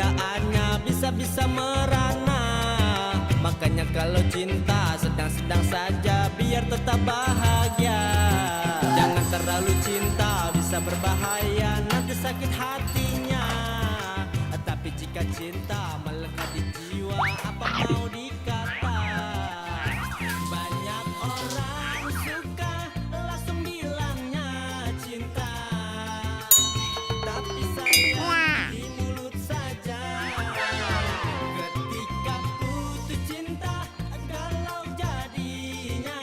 keadaannya bisa-bisa merana. Makanya kalau cinta sedang-sedang saja, biar tetap bahagia. Jangan terlalu cinta, bisa berbahaya, nanti sakit hatinya. Tapi jika cinta melekat di jiwa, apa mau dikata. Banyak orang suka langsung bilangnya cinta, tapi sayang di mulut saja. Ketika putus cinta, galau jadinya,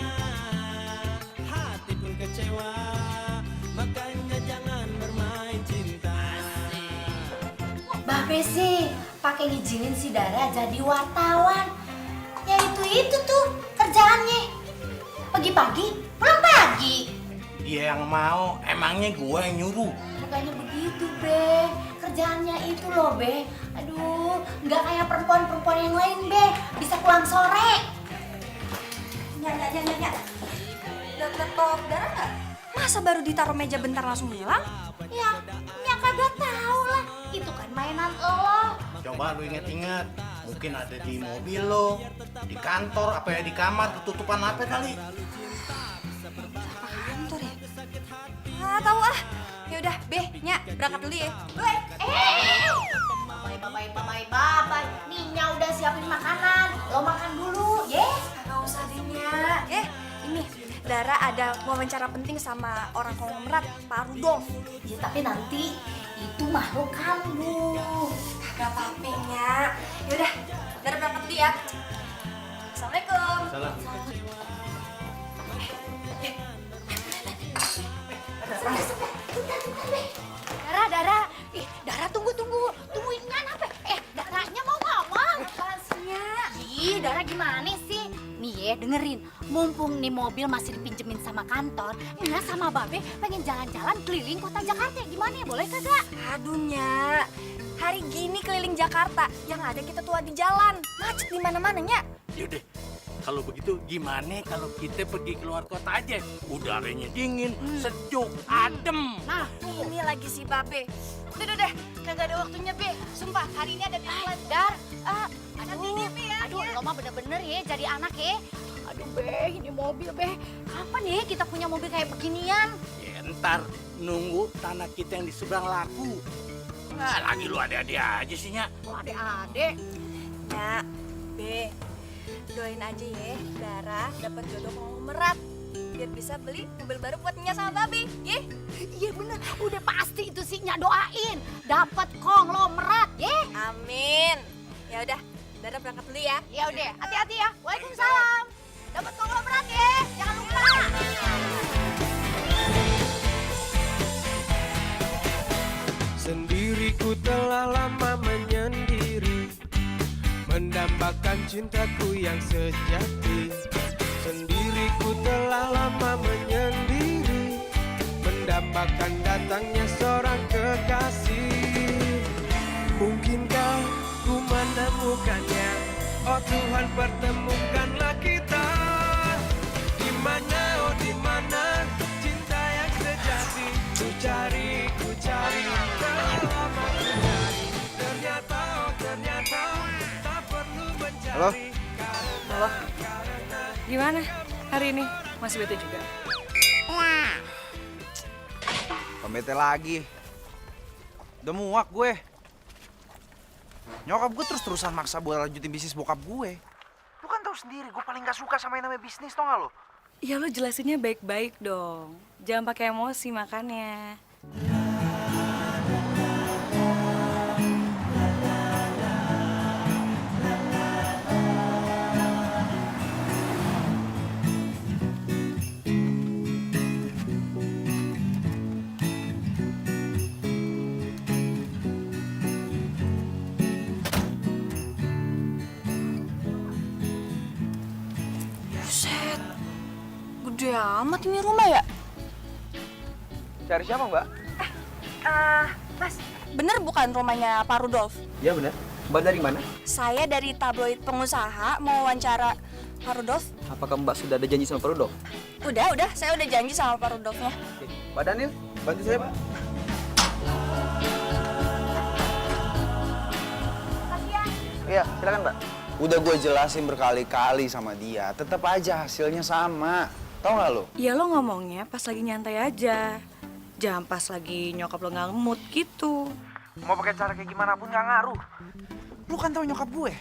hati pun kecewa. Makanya jangan bermain cinta. Babe sih pakai ngizinin si Dara jadi wartawan. Ya itu tuh kerjaannya. Pagi-pagi pulang pagi. Dia yang mau, emangnya gue yang nyuruh. Bukannya begitu, Be. Kerjaannya itu loh, Be. Aduh, nggak kayak perempuan-perempuan yang lain, Be. Bisa pulang sore. Nyak. Lihat laptop Dara nggak? Masa baru ditaruh meja bentar langsung hilang? Ya kagak tahu lah. Itu kan mainan lo. Coba lu inget-inget, mungkin ada di mobil lo, di kantor, apa ya di kamar, ketutupan HP kali. Kantor ya? Ah, tahu ah. Ya udah, Be, Nyak, berangkat dulu ya. Babai. Ninya udah siapin makanan. Lo makan dulu, ye. Nggak usah deh, Nyak. Ini Dara ada wawancara penting sama orang konglomerat, Pak Rudolf. Ya, tapi nanti itu makhluk kamu. Kagak apa-apa, Nyak. Ya udah, Dara berangkat dulu ya. Assalamualaikum. Salam. Dara. Ih, Dara tunggu. Tungguin apa? Daranya mau ngomong. Apaan sih, Nyak? Ih, Dara gimana sih? Nih ya, dengerin. Mumpung nih mobil masih dipinjemin sama kantor, Nya sama Babe pengen jalan-jalan keliling kota Jakarta. Gimana ya, boleh kagak? Aduh, Nyak. Hari gini keliling Jakarta, yang ada kita tua di jalan. Macet di mana-mana, Nyak. Yaudah, kalau begitu gimana kalau kita pergi keluar kota aja? Udaranya dingin, sejuk, adem. Nah, ini lagi si Babe. Udah deh, kagak ada waktunya, Be. Sumpah, hari ini ada deadline. Dar, Nanti Be ya. aduh, lo mah bener-bener ya jadi anak ya. Aduh, Be, ini mobil, Be. Kapan ya kita punya mobil kayak beginian? Ya, ntar nunggu tanah kita yang di seberang laku. Nah, lagi lu ada-ada aja sih, Nyak. Oh, adek-adek. Nyak, Be, doain aja ya, Dara dapat jodoh konglomerat. Biar bisa beli mobil baru buat Nya sama Babe, ya? Iya bener, udah pasti itu sih Nya doain. Dapat konglomerat, ya. Amin. Ya udah, Dara berangkat dulu ya. Ya udah, hati-hati ya. Waalaikumsalam. Dapat konglomerat ya, jangan lupa. Sendiriku telah lama menyendiri, mendambakan cintaku yang sejati. Sendiriku telah lama menyendiri, mendambakan datangnya seorang kekasih. Mungkinkah ku menemukannya? Oh Tuhan, pertemukanlah kita. Di mana, oh di mana cinta yang sejati? Ku cari, terlama ku cari. Ternyata, oh ternyata tak perlu mencari. Halo? Halo? Gimana hari ini? Masih bete juga? Pembete lagi. Udah muak gue. Nyokap gue terus-terusan maksa buat lanjutin bisnis bokap gue. Lu kan tahu sendiri, gue paling gak suka sama yang namanya bisnis, tau gak lo? Ya lo jelasinnya baik-baik dong. Jangan pakai emosi makannya. Gede amat ini rumah ya? Cari siapa, Mbak? Mas, bener bukan rumahnya Pak Rudolf? Iya bener. Mbak dari mana? Saya dari tabloid pengusaha mau wawancara Pak Rudolf. Apakah Mbak sudah ada janji sama Pak Rudolf? Udah, saya udah janji sama Pak Rudolfnya. Oke. Pak Daniel, bantu saya, Pak. Iya, silakan Mbak. Udah gue jelasin berkali-kali sama dia, tetap aja hasilnya sama. Tahu nggak lo? Ya lo ngomongnya pas lagi nyantai aja. Jangan pas lagi nyokap lo nggak mood gitu. Mau pakai cara kayak gimana pun nggak ngaruh. Lu kan tahu nyokap gue.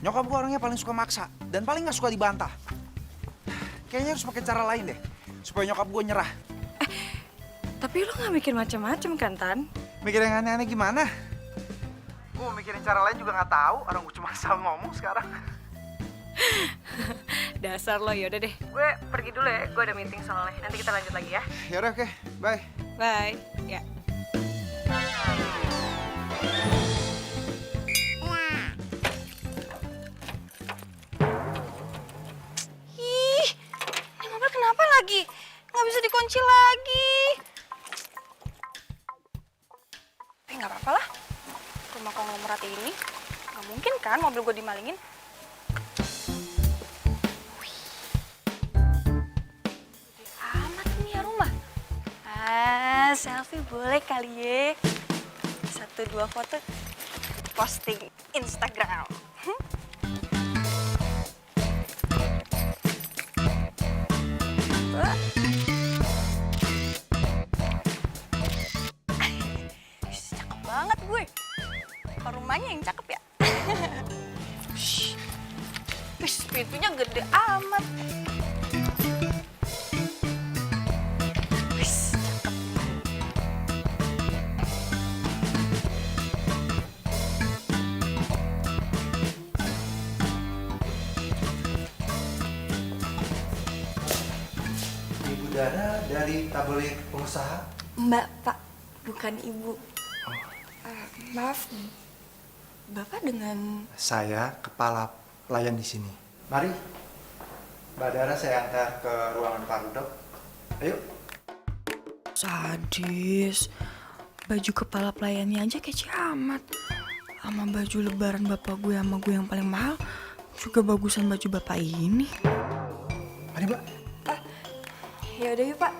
Nyokap gue orangnya paling suka maksa dan paling nggak suka dibantah. Kayaknya harus pakai cara lain deh, supaya nyokap gue nyerah. Tapi lo nggak mikir macam-macam kan, Tan? Mikir yang aneh-aneh gimana? Gue mikirin cara lain juga nggak tahu. Orang gue cuma asal ngomong sekarang. Dasar lo, yaudah deh. Gue pergi dulu ya, gue ada meeting soalnya. Nanti kita lanjut lagi ya. Yaudah oke, bye. Bye. Ya. Ih, ini mobil kenapa lagi? Nggak bisa dikunci lagi. Tapi nggak apa-apa lah. Rumah konglomerat ini nggak mungkin kan mobil gue dimalingin. Wih. Gede amat nih ya rumah. Selfie boleh kali ya. 1-2 foto posting Instagram. Cakep banget gue. Apa rumahnya yang cakep ya? Shh. Wis, pintunya gede amat. Wis, cakep. Ibu Dara dari tabloid pengusaha. Mbak, Pak, bukan Ibu. Maaf, Bapak dengan... Saya kepala pelayan di sini. Mari, Mbak Dara saya antar ke ruangan Pak Rudolf. Ayo. Sadis. Baju kepala pelayannya aja kece amat. Sama baju lebaran bapak gue sama gue yang paling mahal juga bagusan baju bapak ini. Mari, Mbak. Ya udah yuk, Pak.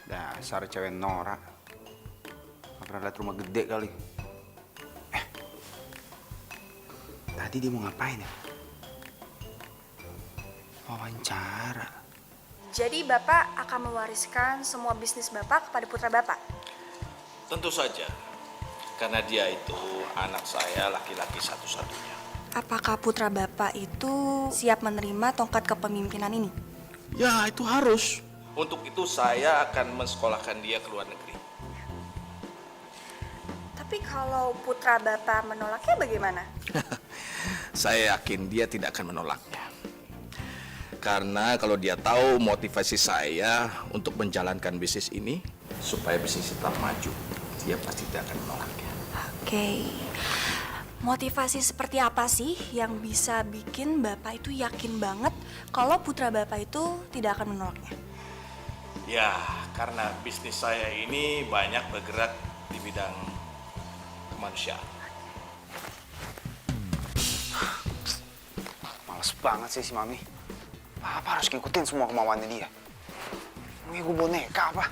Dasar cewek norak. Gak pernah lihat rumah gede kali. Tadi dia mau ngapain ya? Wawancara. Jadi Bapak akan mewariskan semua bisnis Bapak kepada putra Bapak? Tentu saja, karena dia itu anak saya laki-laki satu-satunya. Apakah putra bapak itu siap menerima tongkat kepemimpinan ini? Ya, itu harus. Untuk itu saya akan mensekolahkan dia ke luar negeri. Tapi kalau putra Bapak menolaknya bagaimana? Saya yakin dia tidak akan menolaknya. Karena kalau dia tahu motivasi saya untuk menjalankan bisnis ini, supaya bisnis tetap maju, dia pasti tidak akan menolaknya. Oke. Motivasi seperti apa sih yang bisa bikin bapak itu yakin banget kalau putra bapak itu tidak akan menolaknya? Ya, karena bisnis saya ini banyak bergerak di bidang kemanusiaan. Males banget sih si Mami. Apa harus ngikutin semua kemauannya dia? Emangnya gue boneka apa?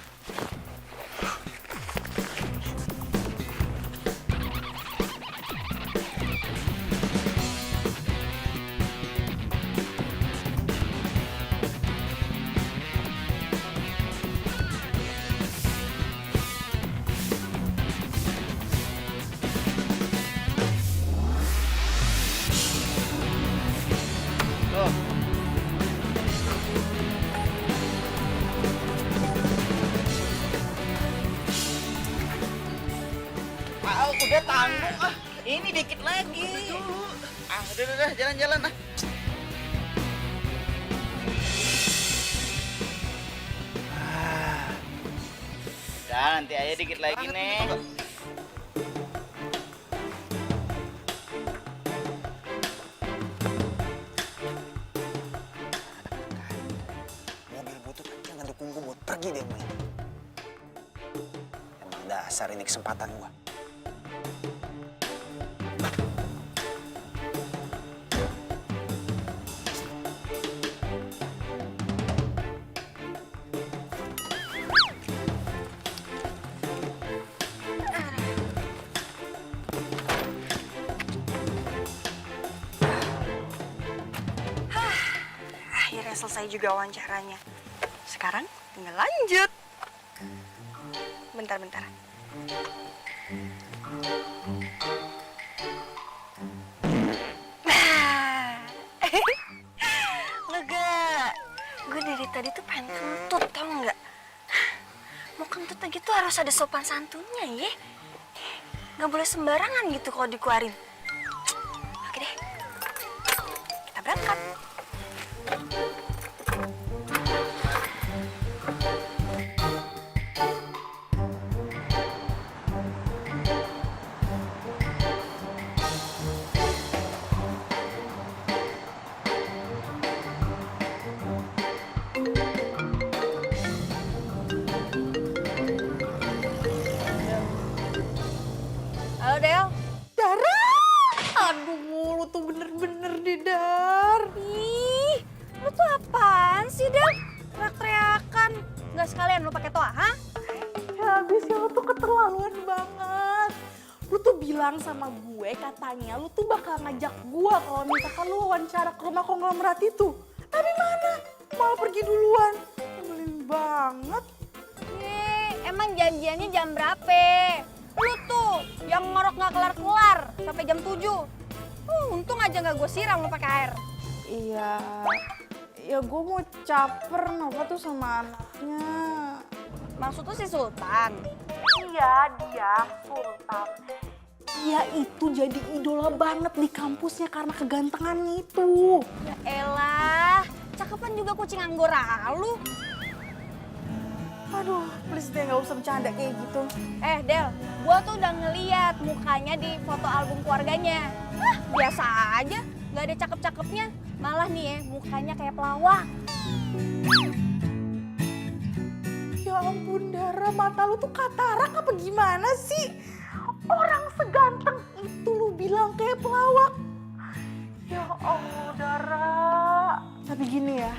Udah tanggung ah, ini dikit lagi. Ah, udah jalan-jalan ah. Udah nanti aja dikit lagi nih. Mobil butut aja ngedukung gue buat pergi deh main. Emang dasar ini kesempatan gue. udah selesai juga wawancaranya. Sekarang tinggal lanjut. Bentar. Nah, lega. Gue dari tadi tuh pengen kentut, tau nggak? Mau kentut lagi tuh harus ada sopan santunnya ya. Nggak boleh sembarangan gitu kalau dikeluarin. Oke deh, kita berangkat. Halo Del. Dara! Aduh, lu tuh bener-bener di Dar. Ih, lu tuh apaan sih Del? Teriak-teriakan. Nggak sekalian lu pakai toa, ha? Ya habisnya lu tuh keterlaluan banget. Lu tuh bilang sama gue katanya lu tuh bakal ngajak gue kalau misalkan lu wawancara ke rumah konglomerat itu. Tapi mana? Malah pergi duluan. Nyebelin banget. Emang janjiannya jam berapa? Lu tuh yang ngorok nggak kelar-kelar sampai jam 7. Untung aja nggak gue siram lu pakai air. Iya, ya gue mau caper Nova tuh sama anaknya. Maksud tuh si Sultan? Iya, dia Sultan. Dia itu jadi idola banget di kampusnya karena kegantengannya itu. Ya elah, cakepan juga kucing anggora lu. Aduh, please deh nggak usah bercanda kayak gitu. Del, gua tuh udah ngeliat mukanya di foto album keluarganya. Biasa aja, nggak ada cakep-cakepnya. Malah nih ya, mukanya kayak pelawak. Ya ampun Dara, mata lu tuh katarak apa gimana sih? Orang seganteng itu lu bilang kayak pelawak. Ya Allah Dara. Tapi gini ya,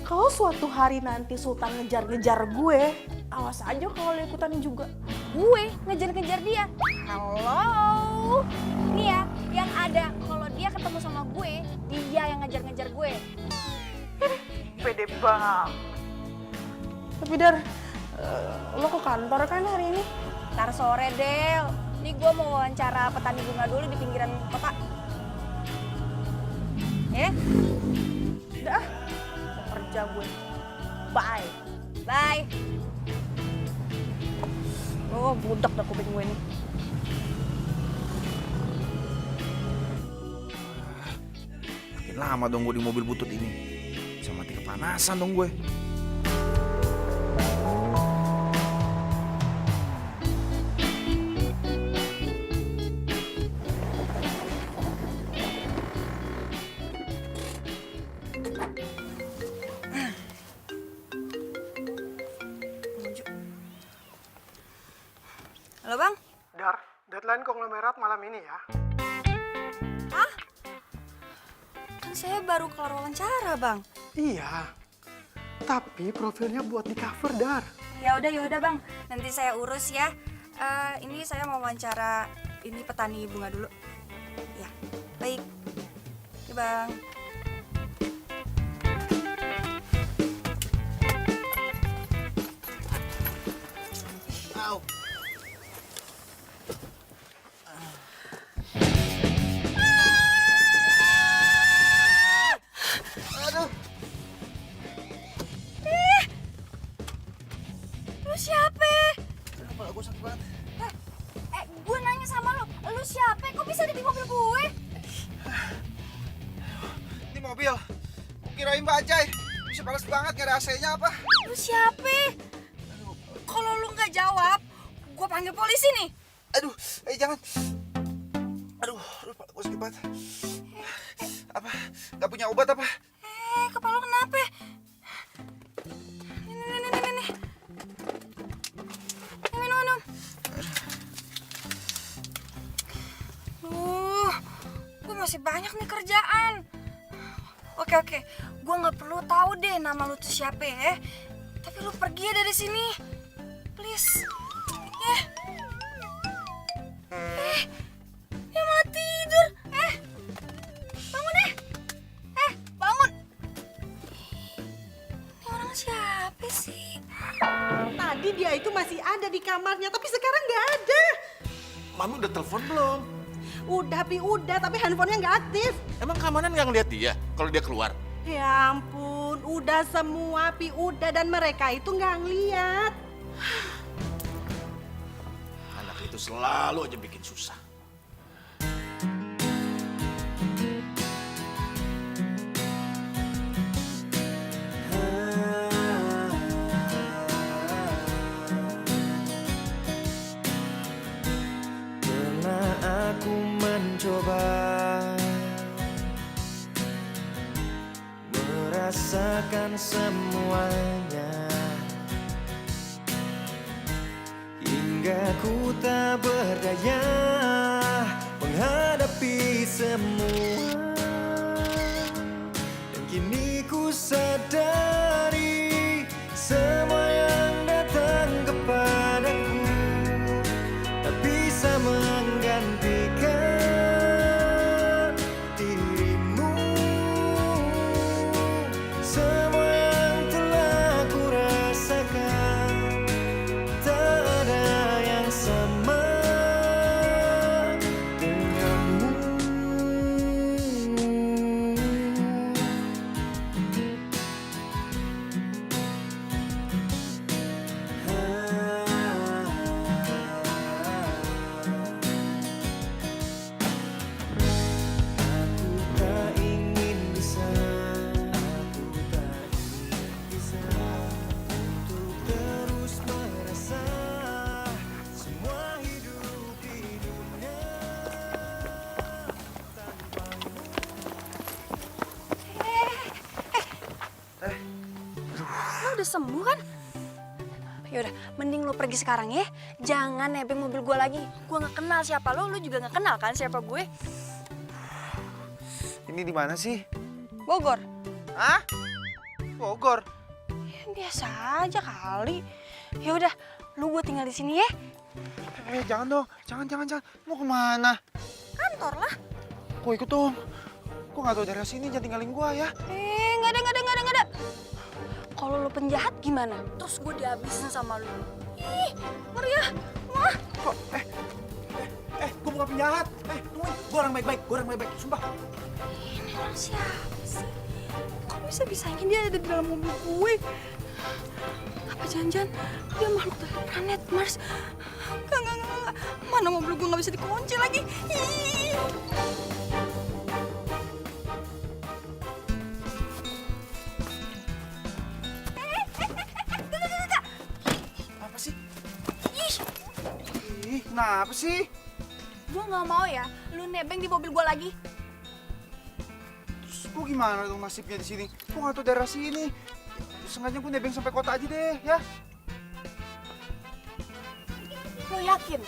kalau suatu hari nanti Sultan ngejar-ngejar gue, awas aja kalau lu ikutan juga. Gue ngejar-ngejar dia. Halo. Nih ya, yang ada kalau dia ketemu sama gue, dia yang ngejar-ngejar gue. Pede banget. Tapi Dar, lo ke kantor kan hari ini? Ntar sore, Del. Nih gue mau wawancara petani bunga dulu di pinggiran kota. Udah, mau kerja gue. Bye. Bye. Oh, budak dah kuping gue nih. Makin lama dong gue di mobil butut ini. Bisa mati kepanasan dong gue. Halo Bang? Dar, deadline konglomerat malam ini ya. Kan saya baru kelar wawancara Bang. Iya, tapi profilnya buat di cover, Dar. Ya udah Bang, nanti saya urus ya. Ini saya mau wawancara ini petani bunga dulu. Ya, baik. Oke Bang. Lu siapa? Kepala gue sakit banget. Gue nanya sama lu siapa? Kok bisa ada di mobil gue? Ini mobil. Kirain bajai. Bisa panas banget, gak ada AC-nya apa? Lu siapa? Kalau lu nggak jawab, gue panggil polisi nih. Aduh, jangan. Aduh, kepala gue sakit banget. Apa? Gak punya obat apa? Kepala lu kenapa? Nih. Minum. Gue masih banyak nih kerjaan. Oke. Gue nggak perlu tahu deh nama lu tuh siapa ya. Tapi lu pergi ya dari sini. Please. Ya malah tidur. Bangun deh. Bangun. tadi dia itu masih ada di kamarnya, tapi sekarang nggak ada. Mami udah telepon belum? Udah, Pi, udah, tapi handphonenya nggak aktif. Emang keamanan nggak ngeliat dia kalau dia keluar? Ya ampun, udah semua, Pi, udah, dan mereka itu nggak ngeliat. Anak itu selalu aja bikin susah. Pernah aku mencoba merasakan semuanya, hingga ku tak berdaya menghadapi semua. Dan kini ku sadari semua yang datang kepadaku tak bisa menggantikan dirimu. Semua yang telah ku rasakan tak ada yang sama denganmu. Aku tak ingin bisa, aku tak ingin bisa untuk terus merasa semua hidup di dunia tanpamu. Lo udah sembuh kan? Yaudah, mending lo pergi sekarang ya. Jangan nebeng mobil gue lagi. Gue nggak kenal siapa lo juga nggak kenal kan siapa gue. Ini di mana sih? Bogor. Hah? Bogor? Biasa aja kali. Ya udah, lu gue tinggal di sini ya. Jangan dong, jangan. Mau kemana? Kantor lah. Gue ikut dong. Gue nggak tahu daerah sini, jangan tinggalin gue ya. Nggak ada. Kalau lu penjahat gimana? Terus gue dihabisin sama lu. Ih, ngeri ya. Wah. Kok, gue bukan penjahat. Tungguin, gue orang baik-baik, sumpah. Ini orang siapa sih? Kok bisa-bisanya dia ada di dalam mobil gue? Apa jangan-jangan dia makhluk dari planet Mars? Enggak. Mana mobil gue nggak bisa dikunci lagi? Ih. Apa sih? Ih, kenapa sih? Gue nggak mau ya, lu nebeng di mobil gue lagi. Terus gue gimana dong nasibnya di sini? Gue nggak tahu daerah sini. Sengaja gue nebeng sampai kota aja deh, ya. Lo yakin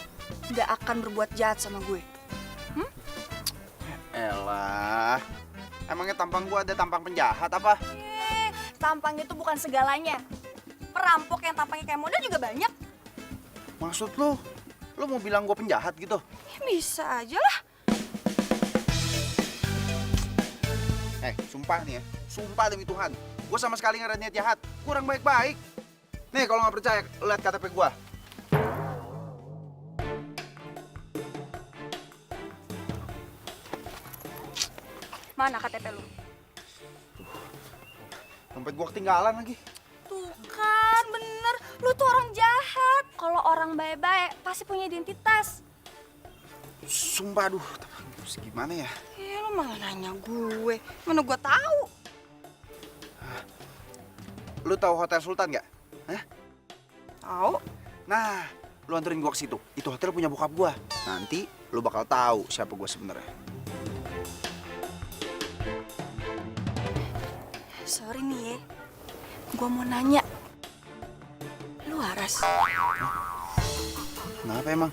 nggak akan berbuat jahat sama gue? Elah, emangnya tampang gue ada tampang penjahat apa? Tampang itu bukan segalanya. Perampok yang tampangnya kayak model juga banyak. Maksud lu mau bilang gue penjahat gitu? Ya, bisa aja lah. Sumpah nih ya, sumpah demi Tuhan, gue sama sekali nggak ada niat jahat, kurang baik-baik. Nih kalau nggak percaya, lihat KTP gue. Mana KTP lu? Dompet gue ketinggalan lagi. Tuh kan, bener. Lu tuh orang jahat. Kalau orang baik-baik pasti punya identitas. Sumpah, aduh, terus gimana ya? Lu malah nanya gue. Mana gue tahu? Lu tahu Hotel Sultan nggak? Hah? Tahu. Nah, lu anterin gue ke situ. Itu hotel punya bokap gue. Nanti lu bakal tahu siapa gue sebenarnya. Sorry nih ya. Gue mau nanya. Lu waras? Kenapa emang?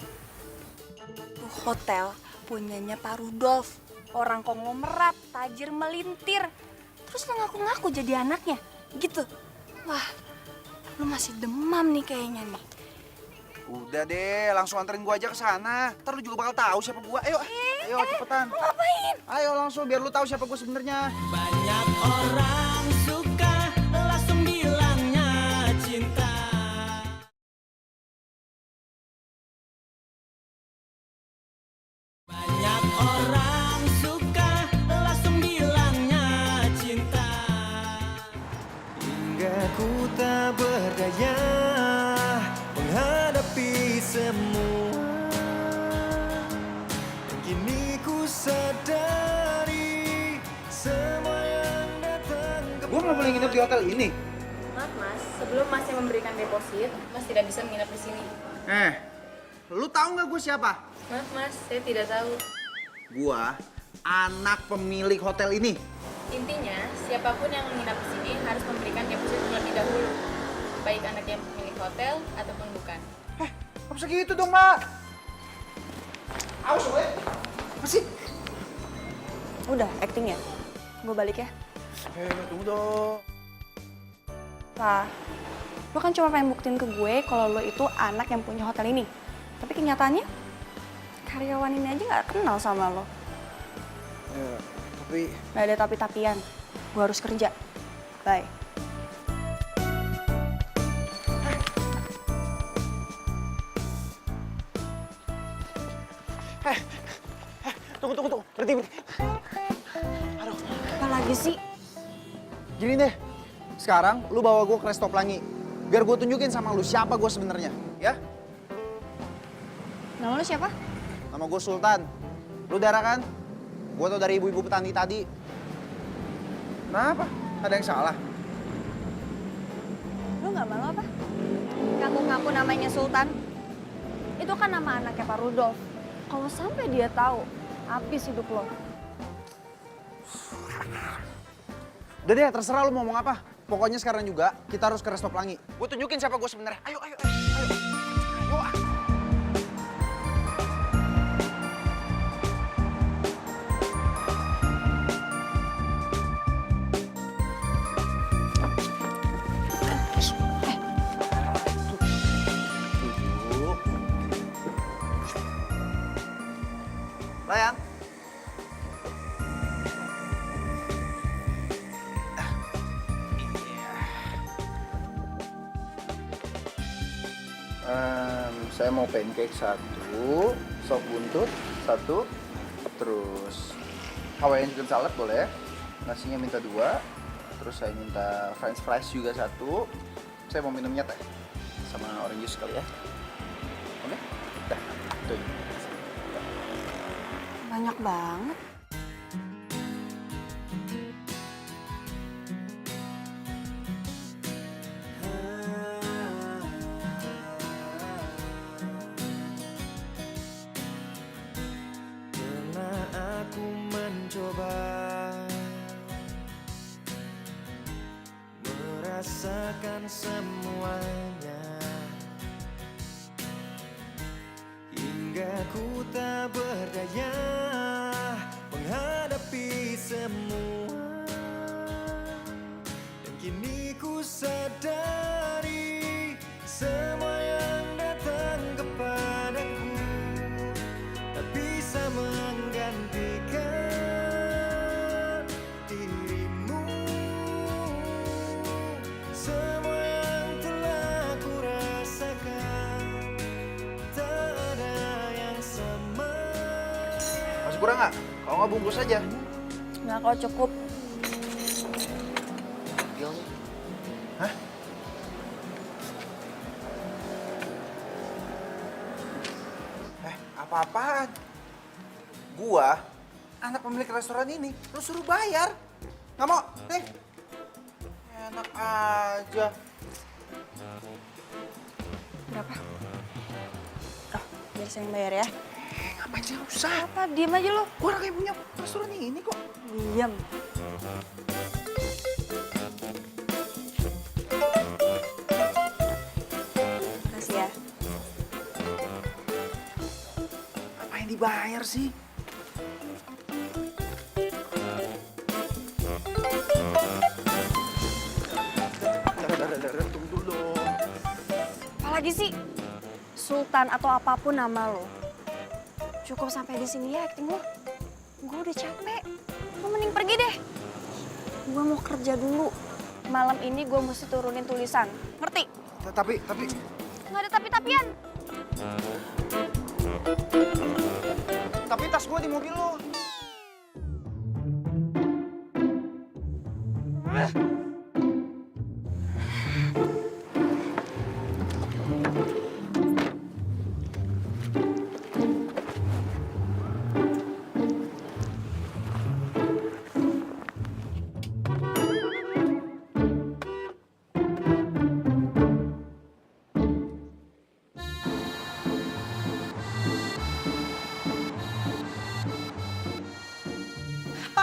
Tuh hotel punyanya Pak Rudolf. Orang konglomerat, tajir melintir. Terus lu ngaku-ngaku jadi anaknya. Gitu. Wah, lu masih demam nih kayaknya nih. Udah deh, langsung anterin gua aja ke sana. Ntar lu juga bakal tahu siapa gua. Ayo cepetan. Lu ngapain? Ayo langsung biar lu tahu siapa gua sebenarnya. Banyak orang Gue nggak boleh nginep di hotel ini. Maaf mas, sebelum masnya memberikan deposit, mas tidak bisa menginap di sini. Lu tahu nggak gue siapa? Maaf mas, saya tidak tahu. Gue anak pemilik hotel ini. Intinya, siapapun yang menginap di sini harus memberikan deposit terlebih dahulu. Baik anak yang pemilik hotel ataupun bukan. Gak bisa gitu dong, Mbak. Awas, gue. Apa sih? Udah, acting ya? Gue balik ya. Tunggu dong. Pak, lo kan cuma pengen buktiin ke gue kalau lo itu anak yang punya hotel ini. Tapi kenyataannya, karyawan ini aja gak kenal sama lo. Ya, tapi... Gak ada tapi-tapian. Gue harus kerja. Bye. Tunggu. Berhenti. Aduh. Apa lagi sih? Gini deh. Sekarang lu bawa gue ke Resto Pelangi. Biar gue tunjukin sama lu siapa gue sebenarnya, ya? Nama lo siapa? Nama gue Sultan. Lu Dara kan? Gue tau dari ibu-ibu petani tadi. Kenapa? Ada yang salah? Lo gak malu apa? Ngaku-ngaku namanya Sultan. Itu kan nama anaknya Pak Rudolf. Kalau sampai dia tahu, habis hidup lo. Udah deh, terserah lu mau ngomong apa. Pokoknya sekarang juga kita harus ke Resto Pelangi. Gue tunjukin siapa gue sebenarnya. Ayo. Ayo. Layan. Saya mau pancake 1, sop buntut 1, terus Hawaiian chicken salad boleh, nasinya minta 2, terus saya minta french fries juga 1, saya mau minumnya teh sama orange juice kali ya. Oke? Dah, itu aja. Banyak banget. Pernah aku mencoba merasakan semuanya hingga ku tak berdaya menghadapi semua, dan kini ku sadari semua yang datang kepadaku tak bisa menggantikan dirimu. Semua yang telah ku rasakan tak ada yang sama. Masih kurang nggak? Kalau nggak bungkus aja. Nggak kok, cukup. Hah? Apa-apaan? Gua, anak pemilik restoran ini, lu suruh bayar. Nggak mau? Nih. Enak aja. Berapa? Oh, biar saya yang bayar ya. Ngapain sih? Nggak usah. Apa? Diem aja lo. Gua orang yang punya restoran ini kok. Diam. Makasih ya. Apa yang dibayar sih? Tunggu dulu. Apalagi sih? Sultan atau apapun nama lo. Cukup sampai di sini ya acting lo. Gue udah capek. Lo mending pergi deh. Gue mau kerja dulu. Malam ini gue mesti turunin tulisan. Ngerti? Tapi... Nggak ada tapi-tapian. Tapi tas gua di mobil lo.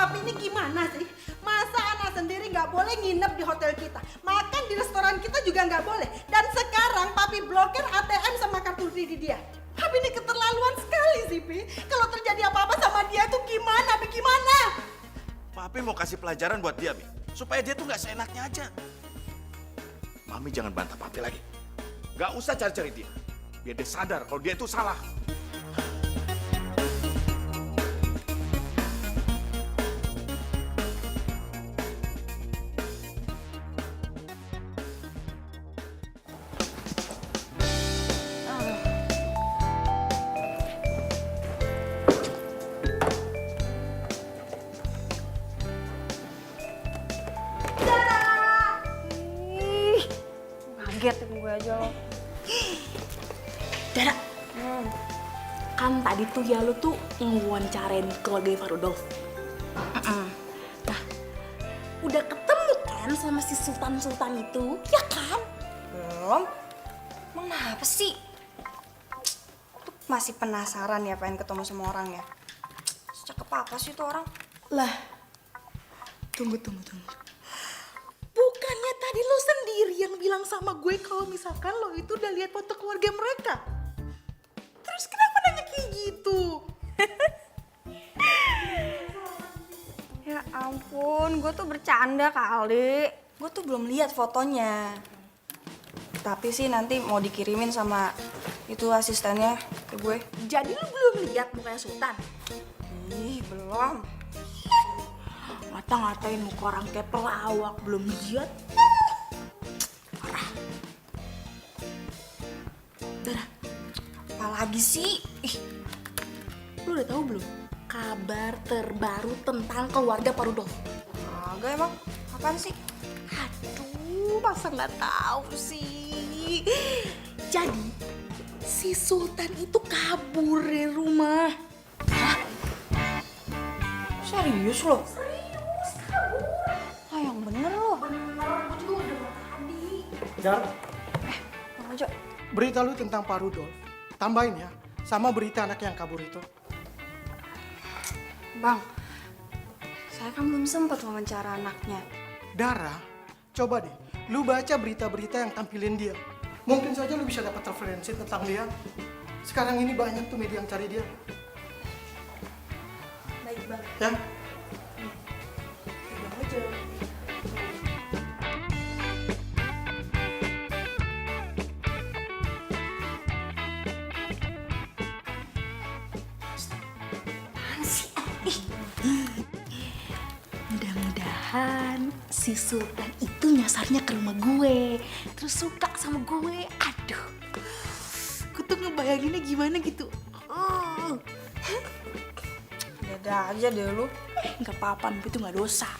papi ini gimana sih? Masa anak sendiri nggak boleh nginep di hotel kita, makan di restoran kita juga nggak boleh. Dan sekarang papi blokir ATM sama kartu kredit dia. Papi ini keterlaluan sekali sih, Pi. Kalau terjadi apa-apa sama dia tuh gimana, Pi? Gimana? Papi mau kasih pelajaran buat dia, Mi. Supaya dia tuh nggak seenaknya aja. Mami jangan bantah Papi lagi. Gak usah cari-cari dia. Biar dia sadar kalau dia itu salah. Ih, kaget gue aja lo. Dara, kan tadi tuh ya lu tuh ngewawancarain keluarga Farudolf. Nah, udah ketemu kan sama si Sultan-Sultan itu, ya kan? Belum. Emang kenapa sih? Tuh masih penasaran ya pengen ketemu sama orangnya. Secakep apa sih tuh orang? Lah, tunggu. Bukannya tadi lo sendiri yang bilang sama gue kalau misalkan lo itu udah lihat foto keluarga mereka? Terus kenapa nanya kayak gitu? Ya ampun, gue tuh bercanda kali. Gue tuh belum lihat fotonya. Tapi sih nanti mau dikirimin sama itu asistennya ke gue. Jadi lo belum lihat mukanya Sultan? Ih, belum. Ngata-ngatain muka orang kayak pelawak, belum lihat. Parah. Dara, Apalagi sih? Ih, lo udah tahu belum kabar terbaru tentang keluarga Parudolf? agak emang. Apaan sih? Aduh, masa nggak tahu sih. Jadi, si Sultan itu kabur dari rumah. Serius lo? Serius, kabur. Ah, yang bener lo. Bener, gue juga udah tadi. Dar, Bang Ojo, berita lu tentang Pak Rudolf, tambahin ya, sama berita anak yang kabur itu. Bang, saya kan belum sempat wawancara anaknya. Dara, coba deh, lu baca berita-berita yang tampilin dia. Mungkin saja lu bisa dapat referensi tentang dia. Sekarang ini banyak tuh media yang cari dia. Baik, Bang. Ya? Bang Ojo. Mudah-mudahan si Sultan itu nyasarnya ke rumah gue, terus suka sama gue. Aduh, gue tuh ngebayanginnya gimana gitu. Ada aja deh lu. Nggak apa-apa, itu nggak dosa.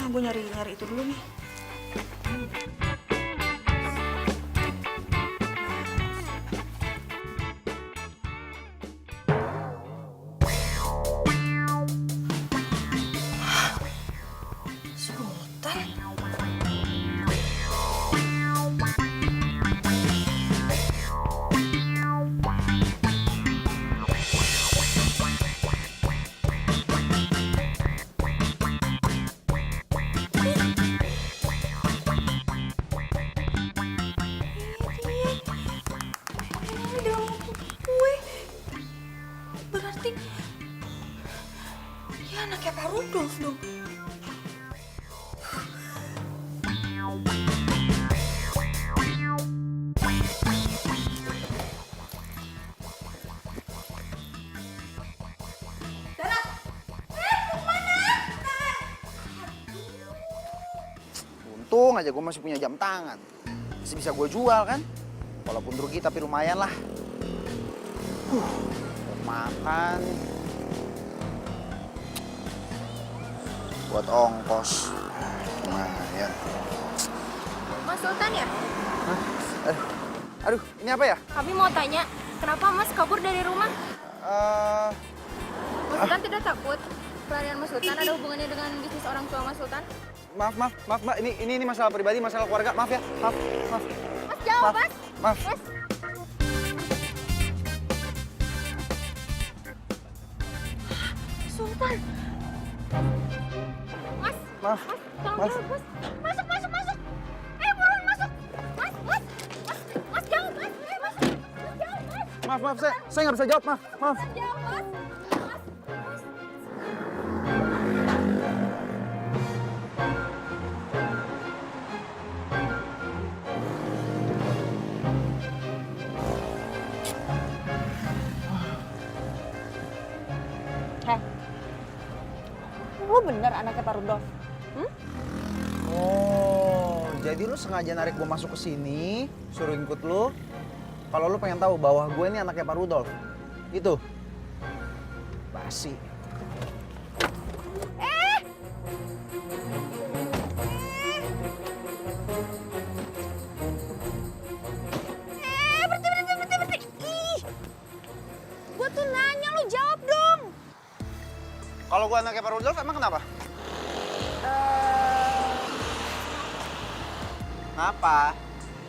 Gue nyari itu dulu nih. Sultan. Ini dalam gue. Berarti ya anaknya Pak Rudolf dong. Untung aja gue masih punya jam tangan. Masih bisa gue jual kan? Walaupun rugi tapi lumayan lah. Buat makan. Buat ongkos. Lumayan. Mas Sultan ya? Hah? Aduh, ini apa ya? Kami mau tanya, kenapa Mas kabur dari rumah? Mas Sultan tidak takut pelarian Mas Sultan ada hubungannya dengan bisnis orang tua Mas Sultan? Maaf, Mbak. Ini masalah pribadi, masalah keluarga. Maaf ya. Maaf. Mas jawab, Mas. Maaf. Mas. Mas, Maaf, tolong Mas. jawab, Mas. Masuk, masuk, masuk. Buruan masuk. Mas, jangan, Mas. Masuk. Mas, jangan, Mas. Maaf, saya nggak bisa jawab, maaf. Jangan, Mas. Lu bener anaknya Pak Rudolf? Oh, jadi lu sengaja narik gue masuk ke sini, suruh ikut lu. Kalau lu pengen tahu bahwa gue ini anaknya Pak Rudolf. Gitu. Basi. Berhenti. Ih, gue tuh nanya, lu jawab dong. Kalau gue anaknya Pak Rudolf, emang kenapa? Kenapa?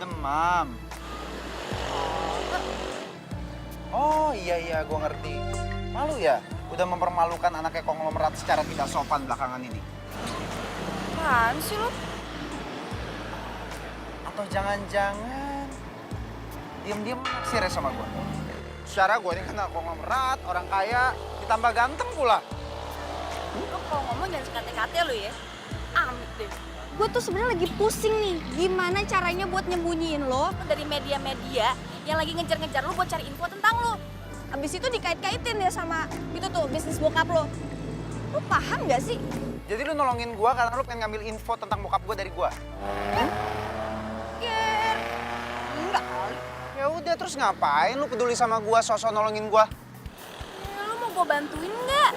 Demam. Oh iya, gue ngerti. Malu ya? Udah mempermalukan anaknya konglomerat secara tidak sopan belakangan ini. Apaan sih lu? Atau jangan-jangan diam-diam naksir ya sama gue? Secara gue ini kan anak konglomerat, orang kaya, ditambah ganteng pula. Lu kalau ngomong jangan sekate-kate lu ya. Amit deh. Gue tuh sebenarnya lagi pusing nih. Gimana caranya buat nyembunyiin lo dari media-media yang lagi ngejar-ngejar lo buat cari info tentang lo. Abis itu dikait-kaitin ya sama itu tuh bisnis bokap lo. Lu paham gak sih? Jadi lu nolongin gue karena lu pengen ngambil info tentang bokap gue dari gue? Ger. Enggak kali. Ya udah, terus ngapain lu peduli sama gue, sosok nolongin gue? Lu mau gue bantuin nggak?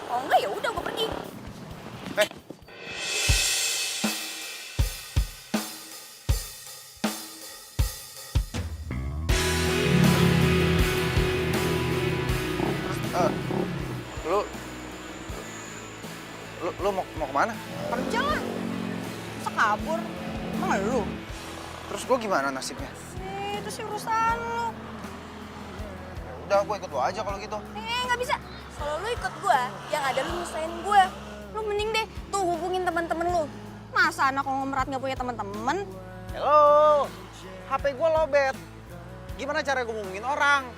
Oh enggak ya udah gue pergi. Lu mau kemana? Kerja lah. Masa kabur? Emang lu? Terus gue gimana nasibnya? Itu sih urusan lu. Ya udah, gue ikut lu aja kalau gitu. Nggak bisa. Kalau lu ikut gua, yang ada lu nyusahin gua. Lu mending deh tuh hubungin teman-teman lu. Masa anak konglomerat nggak punya teman-teman? Halo, HP gue lobet. Gimana cara gue ngomongin orang?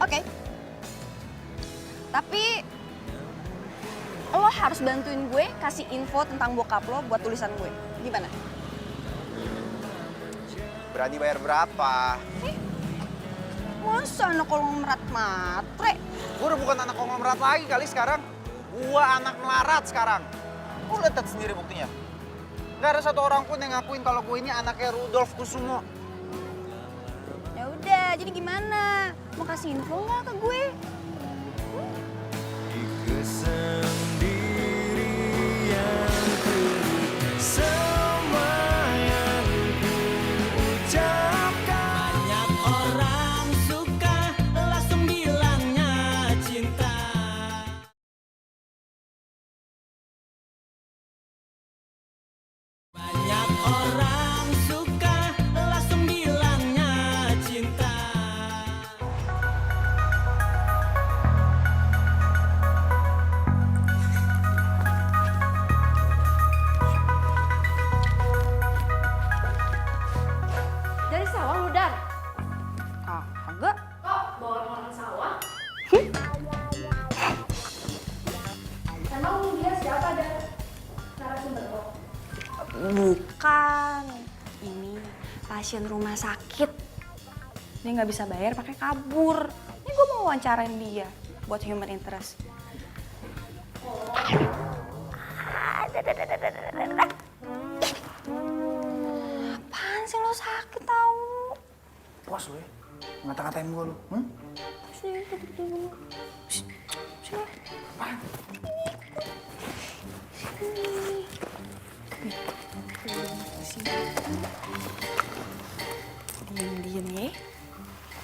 Oke. Tapi lo harus bantuin gue kasih info tentang bokap lo buat tulisan gue. Gimana? Berani bayar berapa? Masa anak konglomerat matre? Gue udah bukan anak konglomerat lagi kali sekarang. Gue anak melarat sekarang. Gue lihat sendiri buktinya. Gak ada satu orang pun yang ngakuin kalau gue ini anaknya Rudolf Kusumo. Ya udah, jadi gimana? Mau kasih info nggak ke gue? Kesendirianku, semua yang ku ucapkan. Banyak orang suka langsung bilangnya cinta. Banyak orang suka langsung bilangnya cinta. Dari sawah lu, Dar. Kagak. Kok bawa orang sawah? Emang dia siapa, Dar? Narasumber lo? Bukan. Ini pasien rumah sakit. Dia nggak bisa bayar pakai kabur. Ini gue mau wawancarain dia buat human interest. Apaan sih lo sakit tau? Puas lu ya? Ngata-ngatain gue lu. Sini, duduk dulu. Sini. Apaan? Diem-diem ya.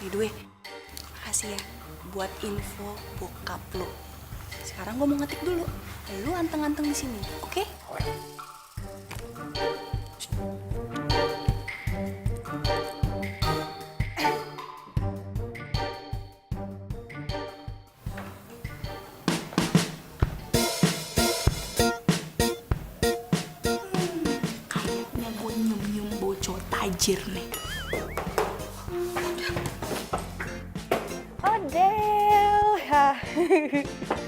Nih duit. Makasih ya buat info bokap lo. Sekarang gue mau ngetik dulu. Lu anteng-anteng di sini, oke? tajir nih. Odel.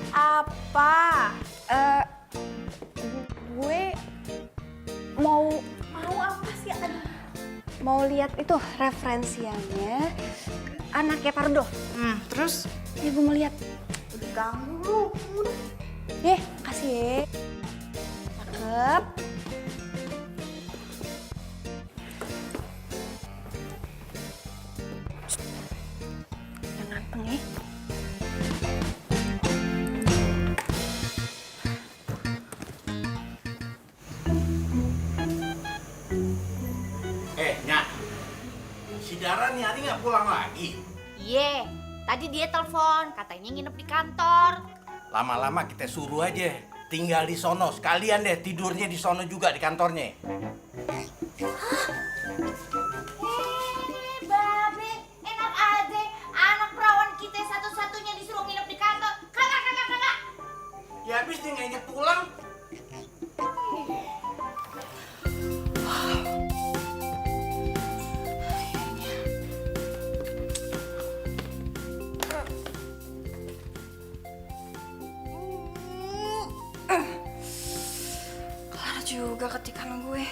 Apa? Gue mau apa sih? Mau lihat itu referensiannya anaknya Pardo. Terus? Ya gue mau lihat. Udah ganggu lu. Kasih ya. Cakep. Yang ganteng ya. Nyak. Si Dara nih hari nggak pulang lagi. Iya, tadi dia telepon, katanya nginep di kantor. Lama-lama kita suruh aja tinggal di sono. Sekalian deh tidurnya di sono juga di kantornya. Babe, enak aja. Anak perawan kita satu-satunya disuruh nginep di kantor. Kagak. Ya habis dia nggak inget pulang. Kelar juga ketikan gue.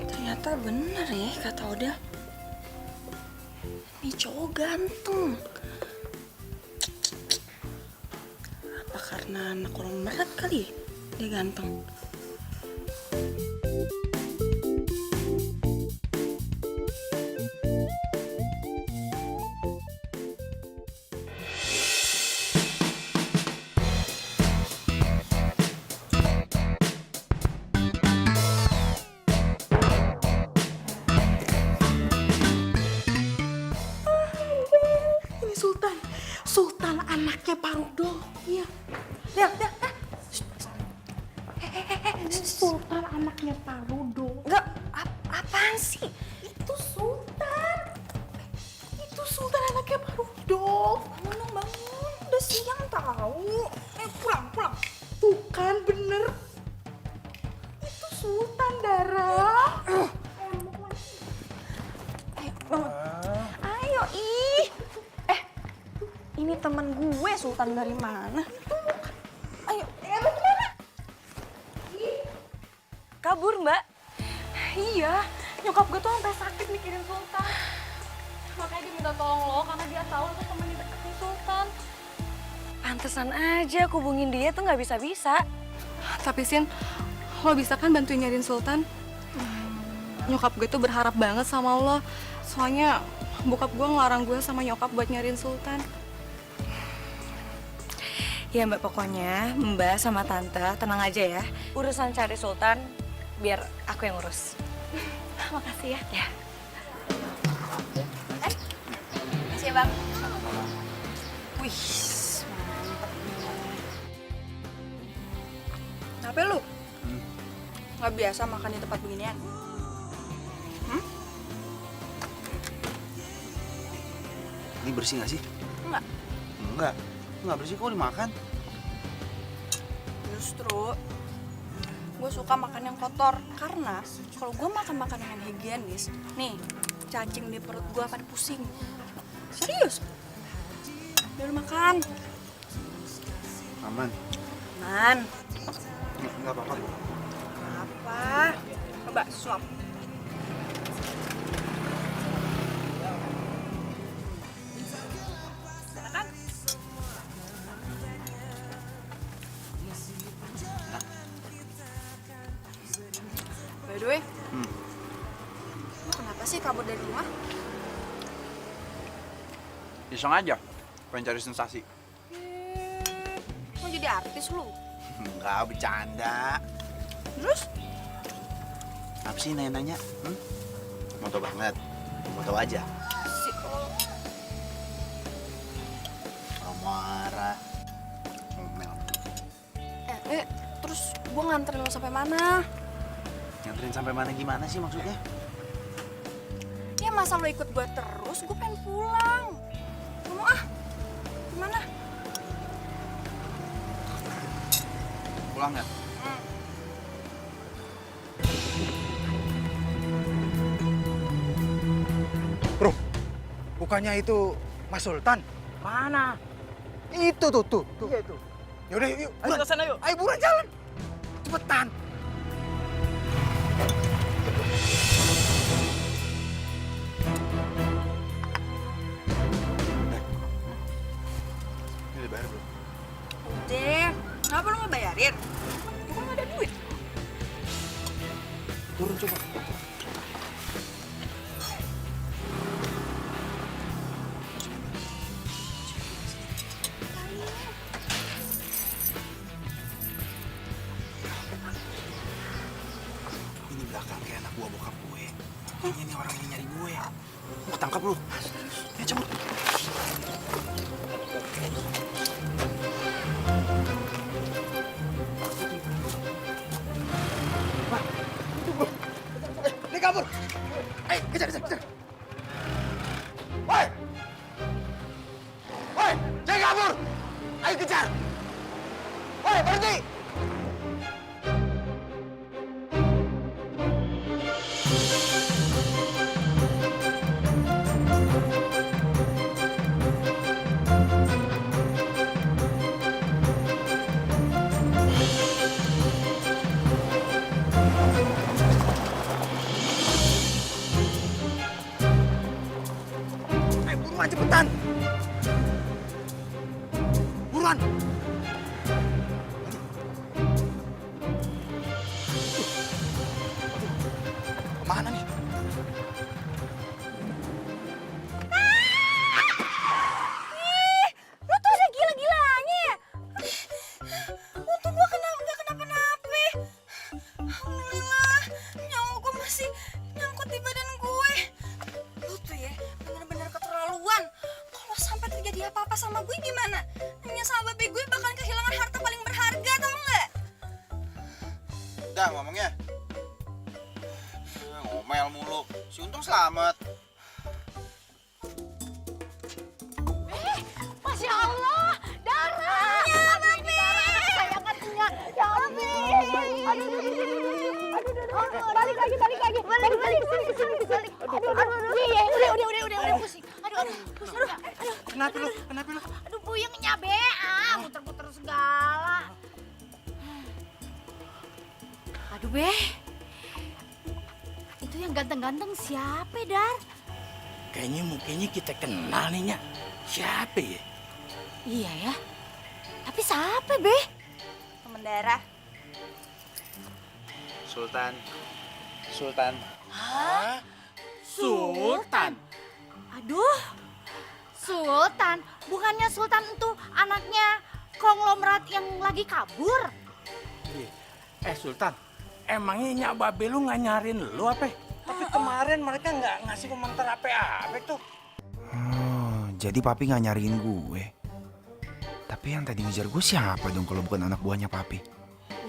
Ternyata bener ya kata Odel. Ini cowok ganteng. Apa karena anak kurang berat kali ya? Dia ganteng. Ini Sultan anaknya Pak Rudolf. Iya. Lihat. Sultan anaknya Pak Rudolf. Enggak, apaan sih? Itu Sultan anaknya Pak Rudolf. Bangun, udah siang tahu. Pulang. Tuh kan bener. Itu Sultan, Dara. Ayo ih. Ini teman gue Sultan dari mana? Ayo. Lu kemana? Kabur, Mbak. Iya, nyokap gue tuh sampai sakit mikirin Sultan. Makanya dia minta tolong lo karena dia tahu lo tuh temenin deketnya Sultan. Pantesan aja aku hubungin dia tuh nggak bisa-bisa. Tapi Sin, lo bisa kan bantuin nyariin Sultan? Nyokap gue tuh berharap banget sama lo. Soalnya bokap gue ngelarang gue sama nyokap buat nyariin Sultan. Ya Mbak, pokoknya Mbak sama Tante tenang aja ya. Urusan cari Sultan biar aku yang urus. Makasih ya. Ya. Makasih ya Bang. Wih, mantap. Kenapa lu? Nggak biasa makan di tempat beginian? Ini bersih nggak sih? Enggak. Enggak. Nggak bersih kok dimakan. Justru gue suka makan yang kotor karena kalau gue makan makanan yang higienis, nih cacing di perut gue pada pusing. Serius? Udah lu makan? Aman. Man. Nggak apa-apa. Apa? Coba suap. Enak kan? By the way, lu kenapa sih kabur dari rumah? Iseng aja. Pengen cari sensasi. Mau jadi artis lu? Enggak, bercanda. Terus? Apa sih nanya-nanya? Mau tau banget. Mau tau aja. Si Kalau marah. Ngomel. terus gue nganterin lo sampai mana? Nganterin sampai mana gimana sih maksudnya? Ya masa lo ikut gue terus? terus, gue pengen pulang. Gak mau ah. Gimana? Pulang ya? Bro, bukannya itu Mas Sultan? Mana? Itu tuh. Iya itu. Yaudah yuk. Ayo ke sana yuk. Ayo buruan jalan. Cepetan. Ini dibayar belum? Udah, kenapa lu nggak bayarin? Gue kan nggak ada duit. Turun coba. Ini belakang kayak anak buah bokap gue. Kayaknya ini orang yang nyari gue. Mau tangkap lu. Ya cabut. Dia kabur. Ayo, kejar. Woi! Woi, jangan kabur. Ayo kejar. Woi, berhenti. Ayo buruan cepetan. Buruan. Kemana nih? Lu tuh udah gila-gilanya ya? Untung gue nggak kenapa-napa. Alhamdulillah, nyawa gue masih nyangkut di badan gue. Lu tuh ya, bener-bener keterlaluan. Kalau sampai terjadi apa-apa sama gue gimana? Nanya sama babe gue bakal kehilangan harta paling berharga, tau nggak? Udah ngomongnya. Ngomel mulu. Si Untung selamat. Masya Allah, darah. Ya, Babe. Kesayangannya. Ya Allah. Aduh. Balik lagi. Balik ke sini. Aduh. Iya, udah pusing. Aduh. Pusing. Aduh. Kenapa lu? Aduh, puyengnya be. Muter-muter segala. Aduh, be. Itu yang ganteng-ganteng siapa, Dar? Kayaknya mukanya kita kenal nih, Nyak. Siapa ya? Iya ya. Tapi siapa, be? Temen darah. Sultan. Hah? Sultan? Aduh, Sultan. Bukannya Sultan itu anaknya konglomerat yang lagi kabur? Sultan, emangnya Nyak Babe lu nggak nyariin lu apa? Tapi kemarin mereka nggak ngasih komentar apa-apa tuh. Jadi papi nggak nyariin gue. Tapi yang tadi ngejar gue siapa dong kalau bukan anak buahnya papi?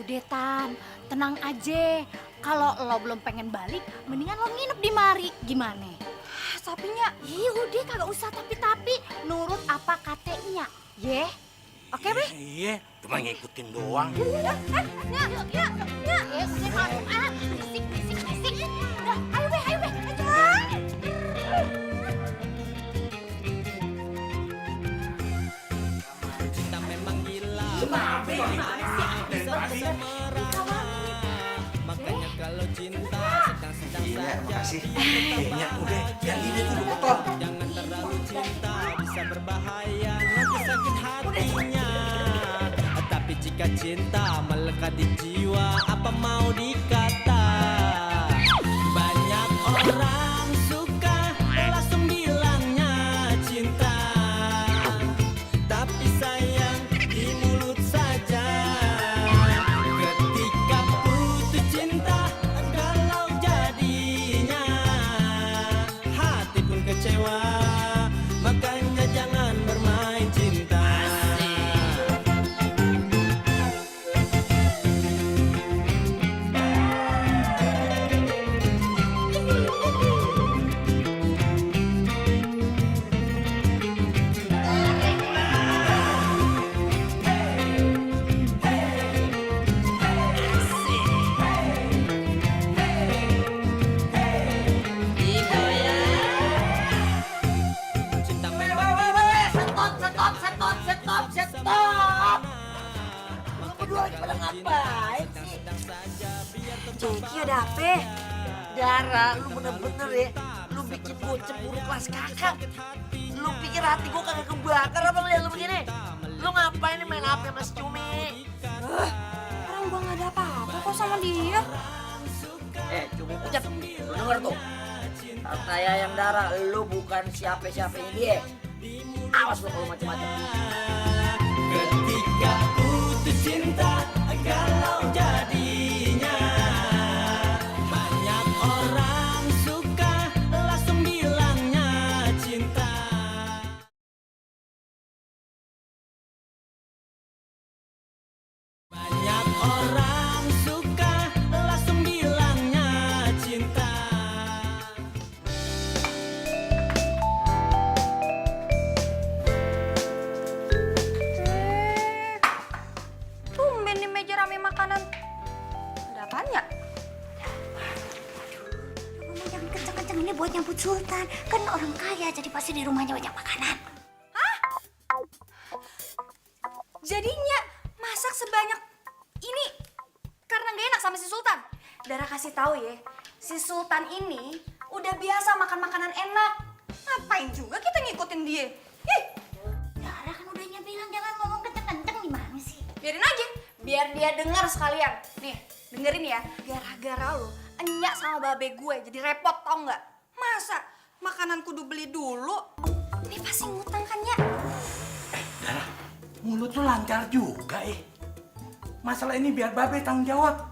Udah, Tan, tenang aja. Kalau lo belum pengen balik, mendingan lo nginep di mari. Gimana? Sapinya. Iya udah, kagak usah tapi-tapi. Nurut apa katanya, ye? Oke, be? Iya, cuma ngikutin doang. Ya. Berisik. Udah, ayo be. Cinta memang gila. Bisa merah. Makanya kalau cinta sedang-sedang saja. makasih. Nyak, udah, yang ini dulu potong. Jangan terlalu cinta, bisa berbahaya, nanti sakit hatinya. Tapi jika cinta melekat di jiwa, apa mau dikata? Banyak orang suka langsung bilangnya cinta, tapi sayang di mulut saja. Ketika putus cinta, galau jadinya, hati pun kecewa. Makanya jangan bermain cinta. berdua lagi pada ngapain sih? Jeki ada apa? Dara, lu bener-bener ya, lu bikin gue cemburu kelas kakak. Lu pikir hati gue kagak kebakar apa ngeliat lu begini? Lu ngapain nih main HP sama si Cumi? Orang gua nggak ada apa-apa kok sama dia. Cumi pucat, lu denger tuh. Kata yang Dara, lu bukan siapa-siapanya dia. Awas lu kalau macam-macam. Ketika putus cinta, galau jadinya. Banyak orang suka, langsung bilangnya cinta. Banyak orang suka, langsung bilangnya cinta. Tumben di meja rame makanan. Ada apaan ya? Ngomong jangan kenceng-kenceng, ini buat nyambut Sultan. Kan orang kaya, jadi pasti di rumahnya banyak makanan. Jadinya masak sebanyak ini karena gak enak sama si Sultan. Dara kasih tahu ya, si Sultan ini udah biasa makan makanan enak. Ngapain juga kita ngikutin dia? Ih, Dara kan udahnya bilang jangan ngomong kenceng-kenceng, gimana sih? biarin aja, biar dia dengar sekalian. Nih, dengerin ya, gara-gara lo enyak sama babe gue jadi repot tau nggak? Masa makanan kudu beli dulu? Ini pasti ngutang kan ya? Dara, mulut lu lancar juga Masalah ini biar Babe tanggung jawab.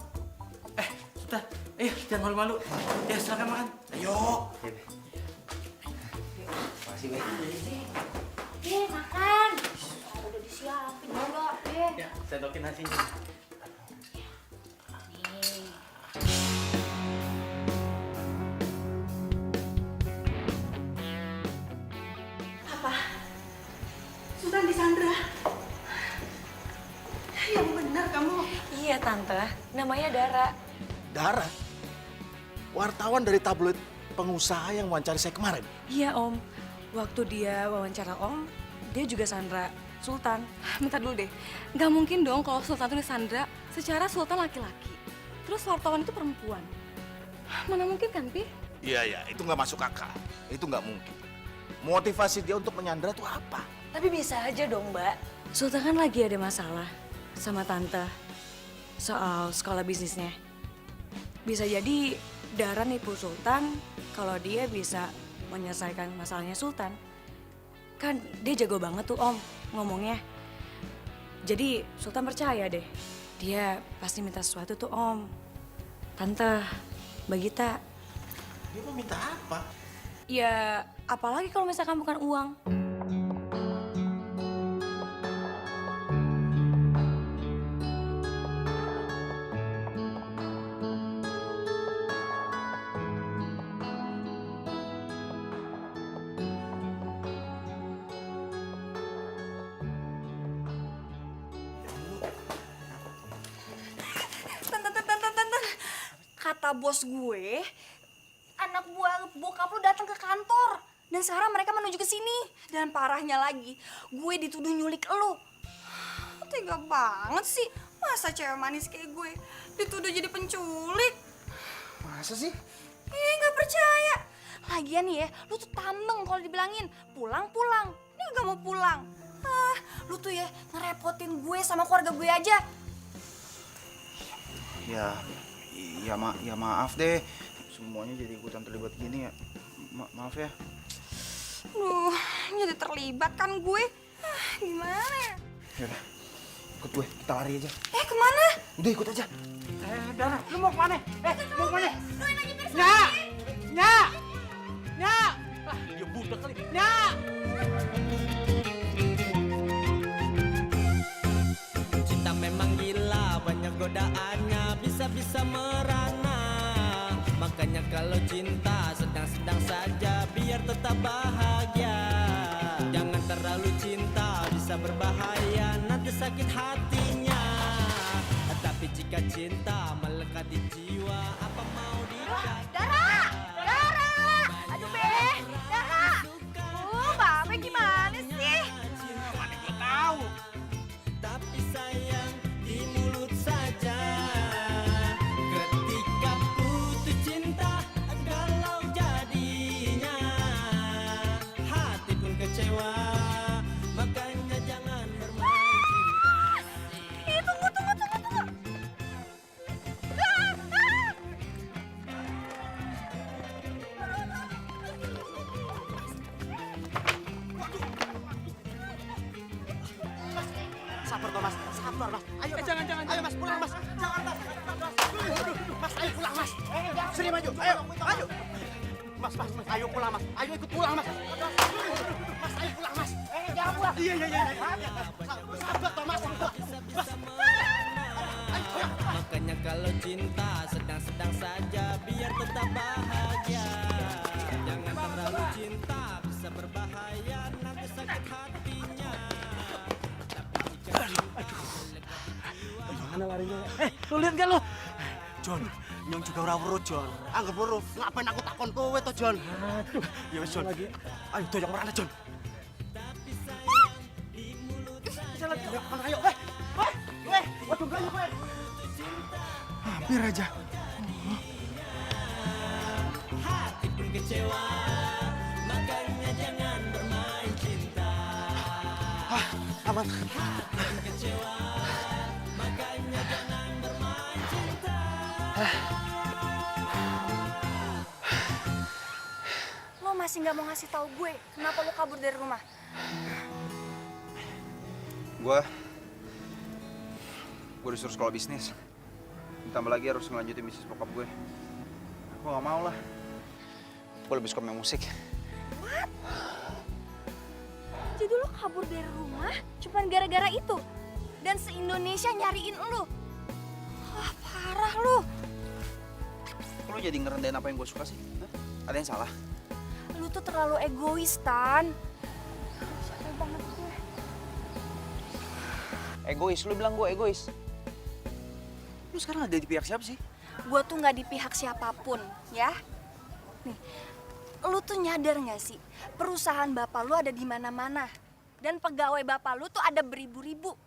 Sudah, ayo jangan malu-malu. Ya silakan makan. Ayo. Makasih, Be. Makan. Udah disiapin juga, Ya, sedokin nasinya. Apa? Sultan disandra? Yang benar kamu. Iya Tante, namanya Dara. Dara, wartawan dari tabloid pengusaha yang wawancari saya kemarin. Iya Om, waktu dia wawancara Om, dia juga sandra Sultan. Bentar dulu deh, nggak mungkin dong kalau Sultan itu disandra secara Sultan laki-laki. Terus wartawan itu perempuan. Mana mungkin kan, Pi? Iya, itu nggak masuk akal. Itu nggak mungkin. Motivasi dia untuk menyandra itu apa? Tapi bisa aja dong Mbak. Sultan kan lagi ada masalah sama Tante soal sekolah bisnisnya. Bisa jadi Dara nipu Sultan kalau dia bisa menyelesaikan masalahnya Sultan. Kan dia jago banget tuh Om ngomongnya. Jadi Sultan percaya deh. Dia pasti minta sesuatu tuh Om. Tante, Mbak Gita. Dia mau minta apa? Ya apalagi kalau misalkan bukan uang. Kata bos gue, anak buah bokap lu datang ke kantor. Dan sekarang mereka menuju ke sini. Dan parahnya lagi, gue dituduh nyulik lu. Tega banget sih. Masa cewek manis kayak gue dituduh jadi penculik? Masa sih? Nggak percaya. Lagian nih ya, lu tuh tambeng kalau dibilangin pulang-pulang. Ini nggak mau pulang. Lu tuh ya ngerepotin gue sama keluarga gue aja. Ya maaf deh. Semuanya jadi ikutan terlibat gini ya. Maaf ya. Jadi terlibat kan gue. Gimana ya? Yaudah, ikut gue. Kita lari aja. Kemana? Udah ikut aja. Dara, lu mau kemana? Mau kemana? Nyak! Dia budak kali. Nyak! Cinta memang gila, banyak godaannya, bisa-bisa merana. Makanya kalau cinta sedang-sedang saja, biar tetap bahagia. Jangan terlalu cinta, bisa berbahaya, nanti sakit hatinya. Tapi jika cinta melekat di jiwa, apa mau dikata? Dara! Aduh Be, Dara! Babe gimana sih? Mana gue tahu. Tapi sayang di mulut jangan. Ayo mas, pulang mas. Jakarta. Mas, ayo pulang mas. Sini maju, ayo, maju. Mas, ayo pulang mas. Ayo ikut pulang mas. Mas, ayo pulang mas. Jangan pulang. Iya. Sabar toh mas. Makanya kalau cinta sedang-sedang saja biar tetap bahagia. Jangan terlalu cinta bisa berbahaya nanti sakit hatinya. Mana larinya? Lu lihat gak lu? John, nyong juga ora weruh, John. Anggap weruh, ngapain aku takon kowe to, John? Aduh, ya wis, John. Ayo doyong merana, John. Bisa lagi, ayo. Waduh, gak kowe. Hampir aja. Hati pun kecewa, makanya jangan bermain cinta. Aman. Hati pun kecewa, makanya jangan bermain cinta. Lo masih nggak mau ngasih tahu gue kenapa lo kabur dari rumah? Gue disuruh sekolah bisnis. Ditambah lagi harus ngelanjutin bisnis bokap gue. Gue gak mau lah. Gue lebih suka main musik. Jadi lo kabur dari rumah cuma gara-gara itu? Dan se-Indonesia nyariin lo? Wah, parah lo. Kok lo jadi ngerendahin apa yang gue suka sih? Hah? Ada yang salah? Lo tuh terlalu egois, Tan. Capek banget gue. Egois? Lo bilang gue egois? Lo sekarang ada di pihak siapa sih? Gue tuh nggak di pihak siapapun, ya. Nih, lu tuh nyadar nggak sih perusahaan bapak lu ada di mana-mana dan pegawai bapak lu tuh ada beribu-ribu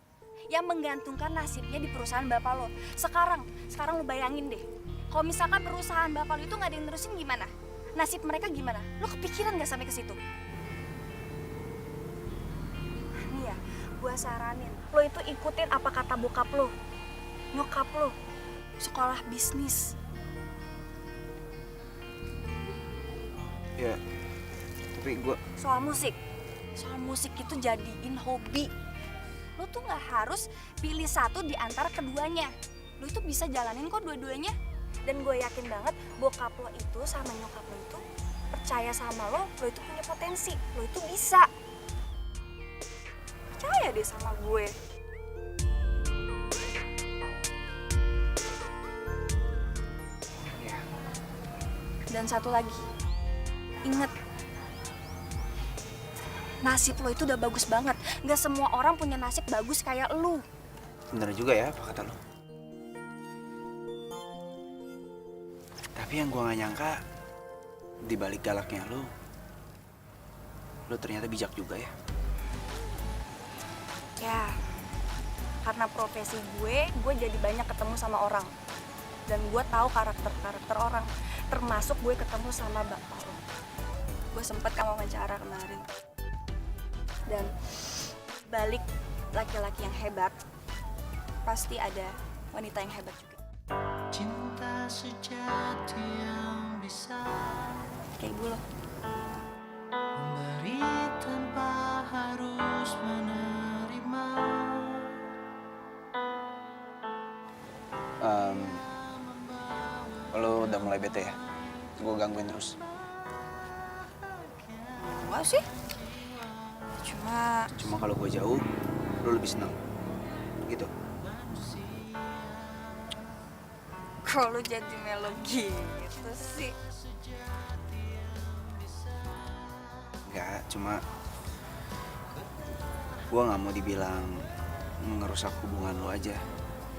yang menggantungkan nasibnya di perusahaan bapak lu. Sekarang lu bayangin deh, kalau misalkan perusahaan bapak lu itu nggak ada yang nerusin gimana? Nasib mereka gimana? Lu kepikiran nggak sampai ke situ? Nih ya, gue saranin, lo itu ikutin apa kata bokap lo. Nyokap lo, sekolah bisnis. Ya, tapi gue... Soal musik itu jadiin hobi. Lo tuh nggak harus pilih satu di antara keduanya. Lo itu bisa jalanin kok dua-duanya. Dan gue yakin banget bokap lo itu sama nyokap lo itu percaya sama lo itu punya potensi, lo itu bisa. Percaya deh sama gue. Dan satu lagi, inget, nasib lo itu udah bagus banget. Gak semua orang punya nasib bagus kayak lo. Bener juga ya apa kata lo. Tapi yang gue gak nyangka, di balik galaknya lo ternyata bijak juga ya. Ya, karena profesi gue jadi banyak ketemu sama orang. Dan gue tahu karakter orang. Termasuk gue ketemu sama bapak lo. Gue sempet kamu wawancara kemarin. Dan balik laki-laki yang hebat, pasti ada wanita yang hebat juga. Cinta sejati yang bisa Kayak gue loh. memberi tanpa harus menerima. Lo udah mulai bete ya? Gue gangguin terus. Enggak sih. Cuma kalau gue jauh, lo lebih senang. Gitu. Kalau jadi melo gitu sih. Enggak, cuma gue nggak mau dibilang ngerusak hubungan lo aja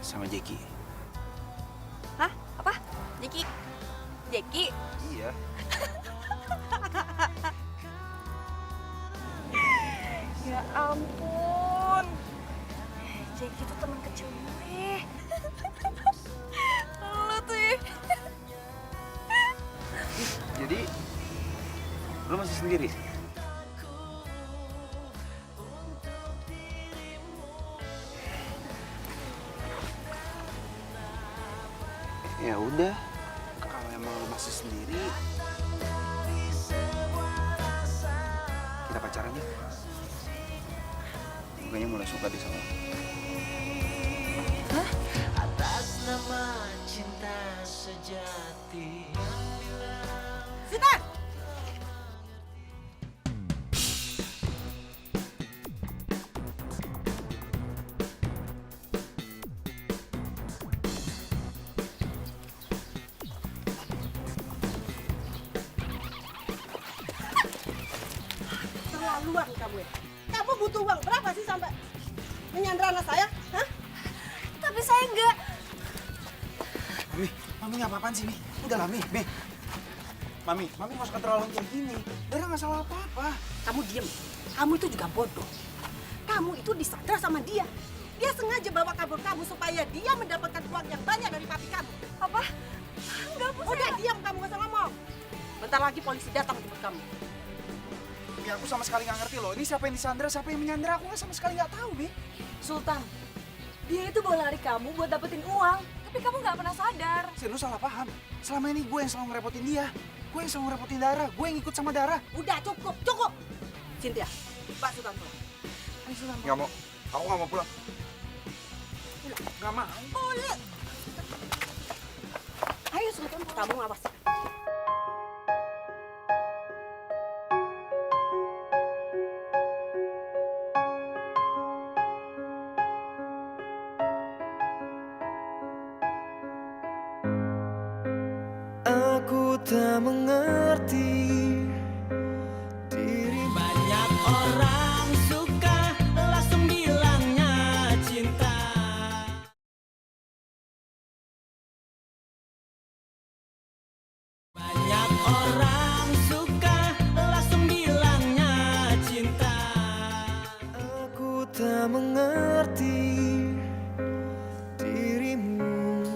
sama Jeki. Hah? Apa? Jeki? Iya. Ya ampun. Jeki tuh teman kecil gue. Lu tuh ya. Jadi, lo masih sendiri? Ya udah, kalau emang lo masih sendiri, kita pacaran ya. Gue mulai suka di sama lo. mengerti. Sitar! Terlaluan kamu ya. Kamu butuh uang berapa sih sampai menyandra anak saya? Hah? Tapi saya enggak. Mami nggak apa-apaan sih, Mi. Udah lah, Mi. Mami nggak suka terlalu kayak gini. Dara nggak salah apa-apa. Kamu diem. Kamu itu juga bodoh. Kamu itu disandra sama dia. Dia sengaja bawa kabur kamu supaya dia mendapatkan uang yang banyak dari papi kamu. Apa? Enggak, Bu. Udah diam kamu, nggak usah ngomong. Bentar lagi polisi datang jemput kamu. Mi, aku sama sekali nggak ngerti loh. Ini siapa yang disandra, siapa yang menyandra. Aku nggak sama sekali nggak tahu, Mi. Sultan, dia itu bawa lari kamu buat dapetin uang, tapi kamu nggak pernah sadar. Sin, lu salah paham. Selama ini gue yang selalu ngerepotin dia. Gue yang selalu ngerepotin Dara. Gue yang ikut sama Dara. Udah cukup. Cynthia, Pak Sultan pulang. Ayo Sultan pulang. Nggak mau. Aku nggak mau pulang. Nggak mau. Boleh. Ayo Sultan, kamu ngawas. Aku tak mengerti diri. Banyak orang suka langsung bilangnya cinta. Banyak orang suka langsung bilangnya cinta. Aku tak mengerti dirimu,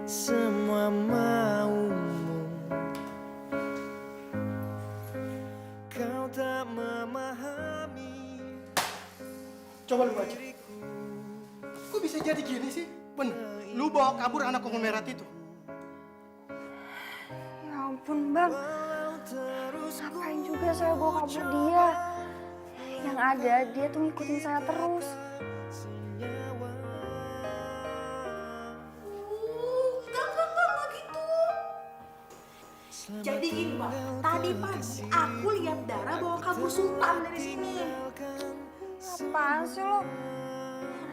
semua maumu. Kau tak memahami. Coba lu baca. Kok bisa jadi gini sih? Bener, lu bawa kabur anak konglomerat itu. Ya ampun, Bang. Ngapain juga saya bawa kabur dia? Yang ada, dia tuh ngikutin saya terus. Enggak gitu. Jadi gini Bang, tadi pagi aku lihat Dara bawa kabur Sultan dari sini. Apaan sih lo?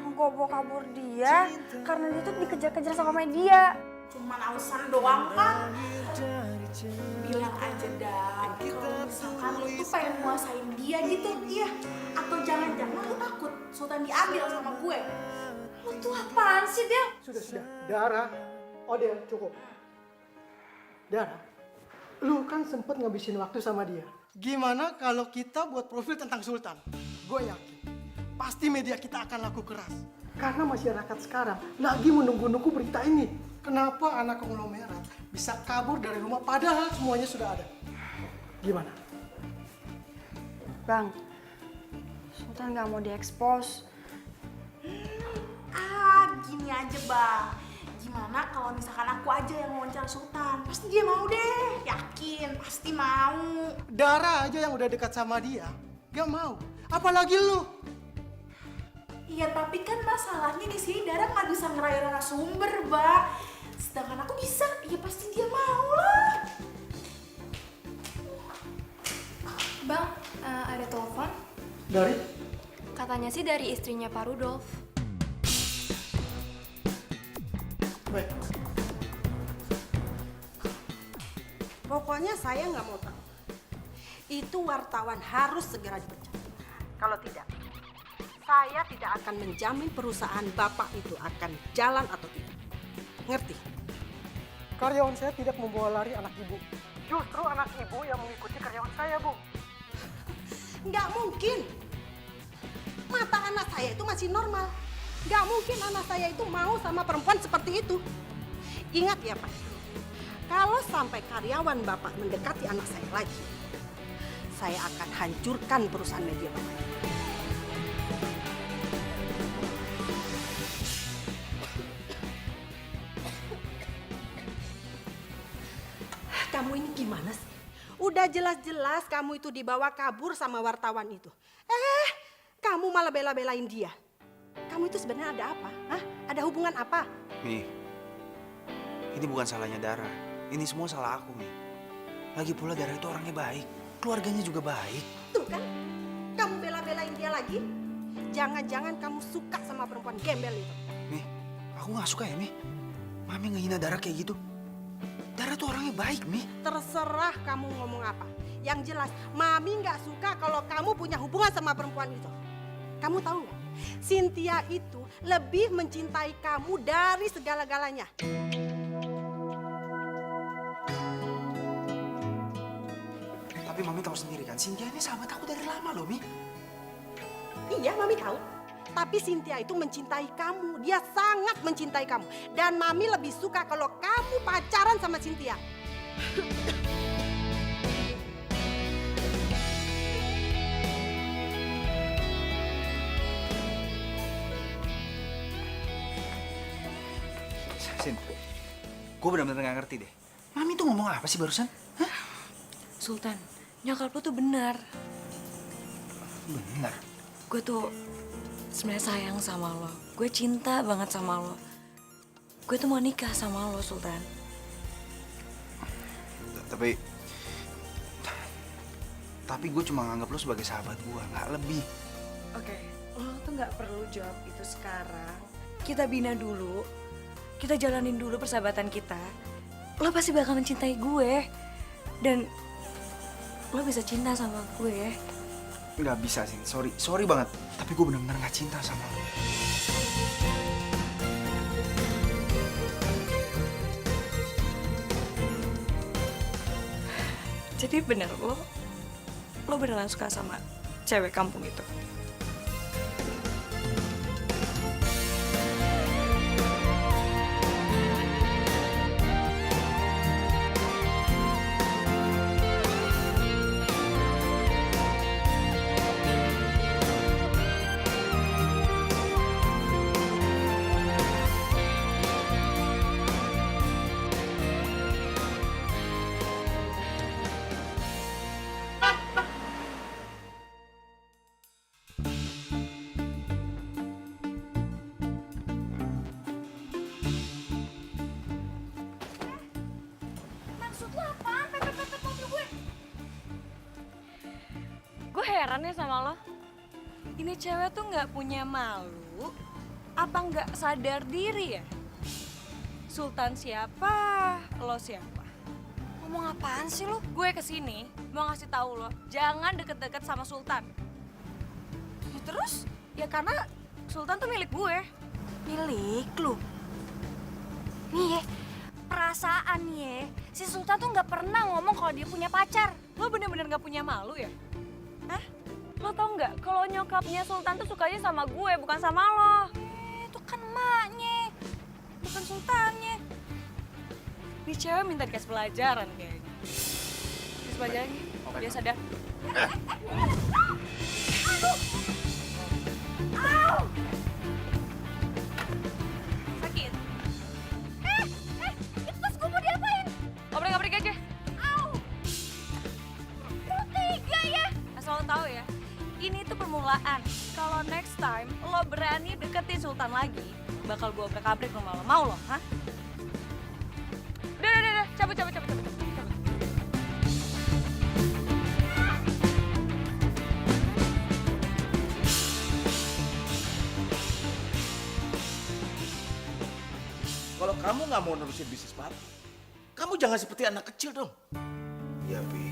Orang gue bawa kabur dia karena dia tuh dikejar-kejar sama media. Cuman alasan doang kan? Bilang aja Dan, kalau misalkan lu tuh pengen nguasain dia gitu, iya. Atau jangan-jangan lu takut Sultan diambil sama gue. Lu tuh apaan sih, Del? Sudah. Dara, Odel, cukup. Dara, lu kan sempet ngabisin waktu sama dia. Gimana kalau kita buat profil tentang Sultan? Gue yakin, pasti media kita akan laku keras. Karena masyarakat sekarang lagi menunggu-nunggu berita ini. Kenapa anak konglomerat bisa kabur dari rumah padahal semuanya sudah ada? Gimana? Bang, Sultan gak mau diekspos. Gini aja Bang. Gimana kalau misalkan aku aja yang wawancara Sultan? Pasti dia mau deh, yakin, pasti mau. Dara aja yang udah dekat sama dia, gak mau. Apalagi lu. Iya, tapi kan masalahnya di sini Dara nggak bisa ngerayu narasumber, Mbak. Sedangkan aku bisa, ya pasti dia mau lah. Bang, ada telepon. Dari? Katanya sih dari istrinya Pak Rudolf. Baik. Pokoknya saya nggak mau tahu. Itu wartawan harus segera dipecat. Kalau tidak, saya tidak akan menjamin perusahaan Bapak itu akan jalan atau tidak. Ngerti? Karyawan saya tidak membawa lari anak ibu. Justru anak ibu yang mengikuti karyawan saya, Bu. Nggak mungkin. Mata anak saya itu masih normal. Nggak mungkin anak saya itu mau sama perempuan seperti itu. Ingat ya Pak, kalau sampai karyawan Bapak mendekati anak saya lagi, saya akan hancurkan perusahaan media Bapak. Kamu ini gimana sih? Udah jelas-jelas kamu itu dibawa kabur sama wartawan itu. Kamu malah bela-belain dia. Kamu itu sebenarnya ada apa? Hah? Ada hubungan apa? Mi, Ini bukan salahnya Dara. Ini semua salah aku, Mi. Lagi pula Dara itu orangnya baik. Keluarganya juga baik. Tuh kan, kamu bela-belain dia lagi. Jangan-jangan kamu suka sama perempuan gembel itu. Mi, aku gak suka ya, Mi. Mami ngehina Dara kayak gitu. Dara tuh orangnya baik, Mi. Terserah kamu ngomong apa. Yang jelas, Mami nggak suka kalau kamu punya hubungan sama perempuan itu. Kamu tahu nggak? Cynthia itu lebih mencintai kamu dari segala-galanya. Tapi Mami tahu sendiri kan, Cynthia ini sahabat aku dari lama loh, Mi. Iya, Mami tahu. Tapi Cynthia itu mencintai kamu. Dia sangat mencintai kamu. Dan Mami lebih suka kalau kamu pacaran sama Cynthia. Sin, gue benar-benar gak ngerti deh. Mami tuh ngomong apa sih barusan? Hah? Sultan, nyokap lu tuh benar. Benar. Gue tuh sebenarnya sayang sama lo. Gue cinta banget sama lo. Gue tuh mau nikah sama lo, Sultan. Tapi gue cuma nganggap lo sebagai sahabat gue, nggak lebih. Oke, lo tuh nggak perlu jawab itu sekarang. Kita bina dulu. Kita jalanin dulu persahabatan kita. Lo pasti bakal mencintai gue. Dan lo bisa cinta sama gue. Nggak bisa sih, sorry banget. Tapi gue benar-benar nggak cinta sama lo. Jadi bener lo beneran suka sama cewek kampung itu? Maksud lo apaan? Pepet-pepet mobil gue. Gue heran ya sama lo. Ini cewek tuh nggak punya malu, apa nggak sadar diri ya? Sultan siapa, lo siapa? Ngomong apaan sih lu? Gue kesini mau ngasih tahu lo, jangan deket-deket sama Sultan. Ya terus? Ya karena Sultan tuh milik gue. Milik lu? Nih ya, perasaan nih ya, si Sultan tuh nggak pernah ngomong kalau dia punya pacar. Lo bener-bener nggak punya malu ya? Hah? Lo tau nggak kalau nyokapnya Sultan tuh sukanya sama gue, bukan sama lo. Itu kan emaknya, bukan Sultannya. Ini cewek minta dikasih pelajaran kayaknya. Dikasih pelajaran nih, dia sadar. Sakit? Itu tas gue mau diapain? Ngobrol-ngobrol aja. Lo tega ya? Asal lo tahu ya, ini tuh permulaan. Kalau next time lo berani deketin Sultan lagi, bakal gue obrak-abrik rumah lo. Mau lo, hah? Udah, cabut. Kalau kamu nggak mau nerusin bisnis papi, kamu jangan seperti anak kecil dong. Iya, Pi.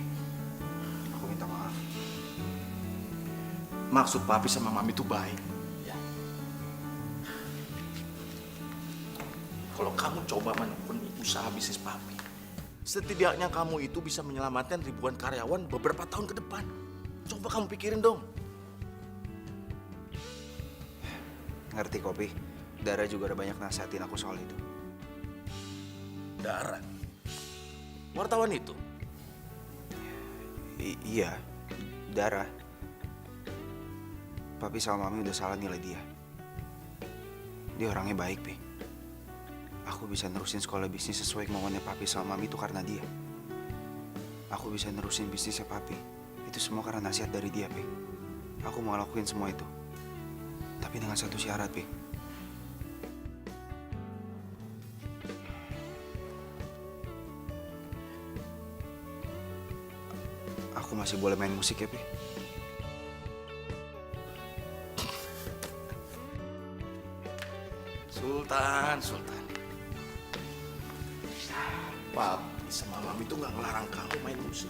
Aku minta maaf. Maksud papi sama mami itu baik. Ya. Kalau kamu coba menekuni usaha bisnis papi, setidaknya kamu itu bisa menyelamatkan ribuan karyawan beberapa tahun ke depan. Coba kamu pikirin dong. Ngerti kok, Pi. Dara juga udah banyak nasihatin aku soal itu. Dara, wartawan itu. Iya, Dara. Papi sama Mami udah salah nilai dia. Dia orangnya baik, Pi. Aku bisa nerusin sekolah bisnis sesuai kemauannya Papi sama Mami itu karena dia. Aku bisa nerusin bisnisnya Papi. Itu semua karena nasihat dari dia, Pi. Aku mau lakuin semua itu. Tapi dengan satu syarat, Pi. Aku masih boleh main musik ya, Pi? Sultan. Papi sama Mami tuh nggak ngelarang kamu main musik.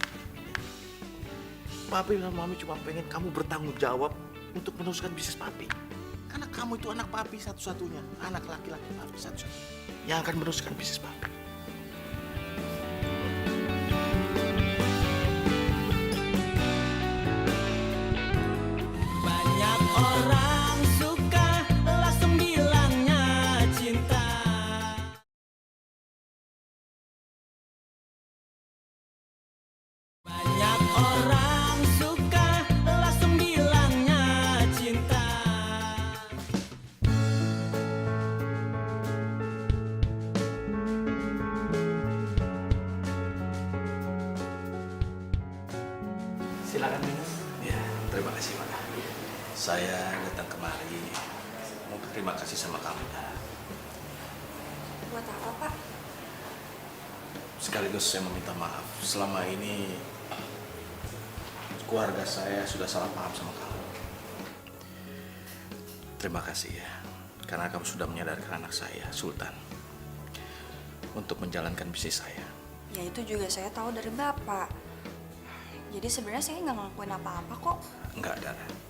Papi dan Mami cuma pengen kamu bertanggung jawab untuk meneruskan bisnis Papi. Karena kamu itu anak Papi satu-satunya, anak laki-laki Papi satu-satunya yang akan meneruskan bisnis Papi. Banyak orang suka langsung bilangnya cinta. Banyak orang suka langsung bilangnya cinta. Silakan minum. Ya, terima kasih Pak. Saya datang kemari mau berterima kasih sama kamu. Buat apa, Pak? Sekaligus saya meminta maaf. Selama ini keluarga saya sudah salah paham sama kamu. Terima kasih ya, karena kamu sudah menyadarkan anak saya, Sultan, untuk menjalankan bisnis saya. Ya itu juga saya tahu dari Bapak. Jadi sebenarnya saya nggak ngelakuin apa-apa kok. Enggak, Dara.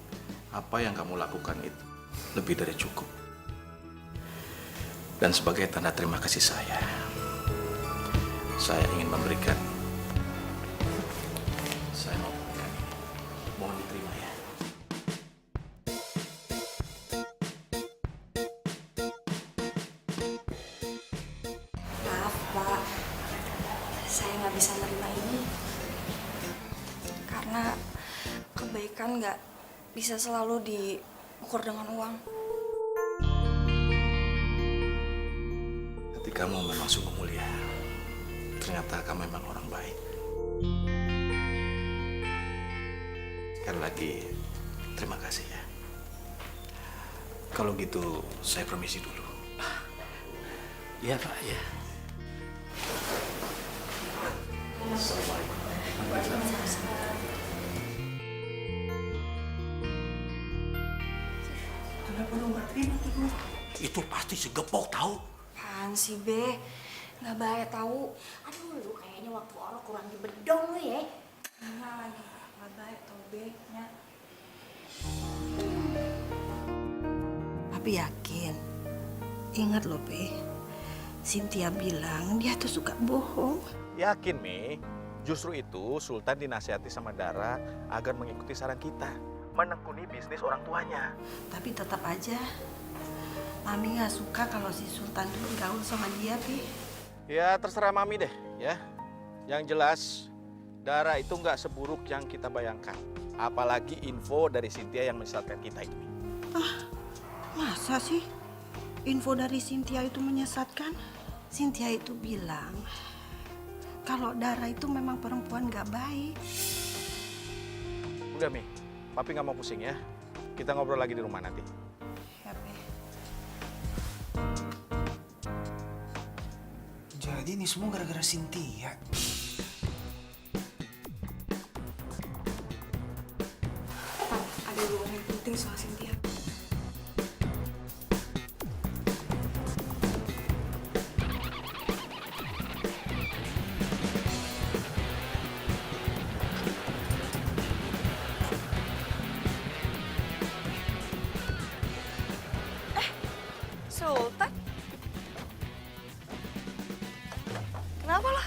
Apa yang kamu lakukan itu lebih dari cukup. Dan sebagai tanda terima kasih saya ingin memberikan. Saya mau memberikan ini. Mohon diterima ya. Maaf, Pak. Saya nggak bisa nerima ini. Karena kebaikan nggak bisa selalu diukur dengan uang. Hati kamu memang sungguh mulia. Ternyata kamu memang orang baik. Sekali lagi, terima kasih ya. Kalau gitu, saya permisi dulu. Iya Pak, ya. Assalamualaikum. Kenapa lu nggak terima tuh duit? Itu pasti segepok tahu. Apaan sih, Be? Nggak baik tahu. Aduh, lu kayaknya waktu orang kurang dibedong lu ya. Enggak lagi, nggak baik tahu, Be. Ya. Papi yakin. Ingat loh, Be. Cynthia bilang dia tuh suka bohong. Yakin, Mi. Justru itu Sultan dinasihati sama Dara agar mengikuti saran kita. Menekuni bisnis orang tuanya. Tapi tetap aja, Mami nggak suka kalau si Sultan tuh gaul sama dia, Pi. Ya, terserah Mami deh, ya. Yang jelas, Dara itu nggak seburuk yang kita bayangkan. Apalagi info dari Cynthia yang menyesatkan kita itu, Mi. Masa sih info dari Cynthia itu menyesatkan? Cynthia itu bilang kalau Dara itu memang perempuan gak baik. Udah, Mi. Papi nggak mau pusing ya. Kita ngobrol lagi di rumah nanti. Ya, Be. Jadi ini semua gara-gara Cynthia. Pak, ada hubungan yang penting soal Cynthia. Sultan? Kenapa lo?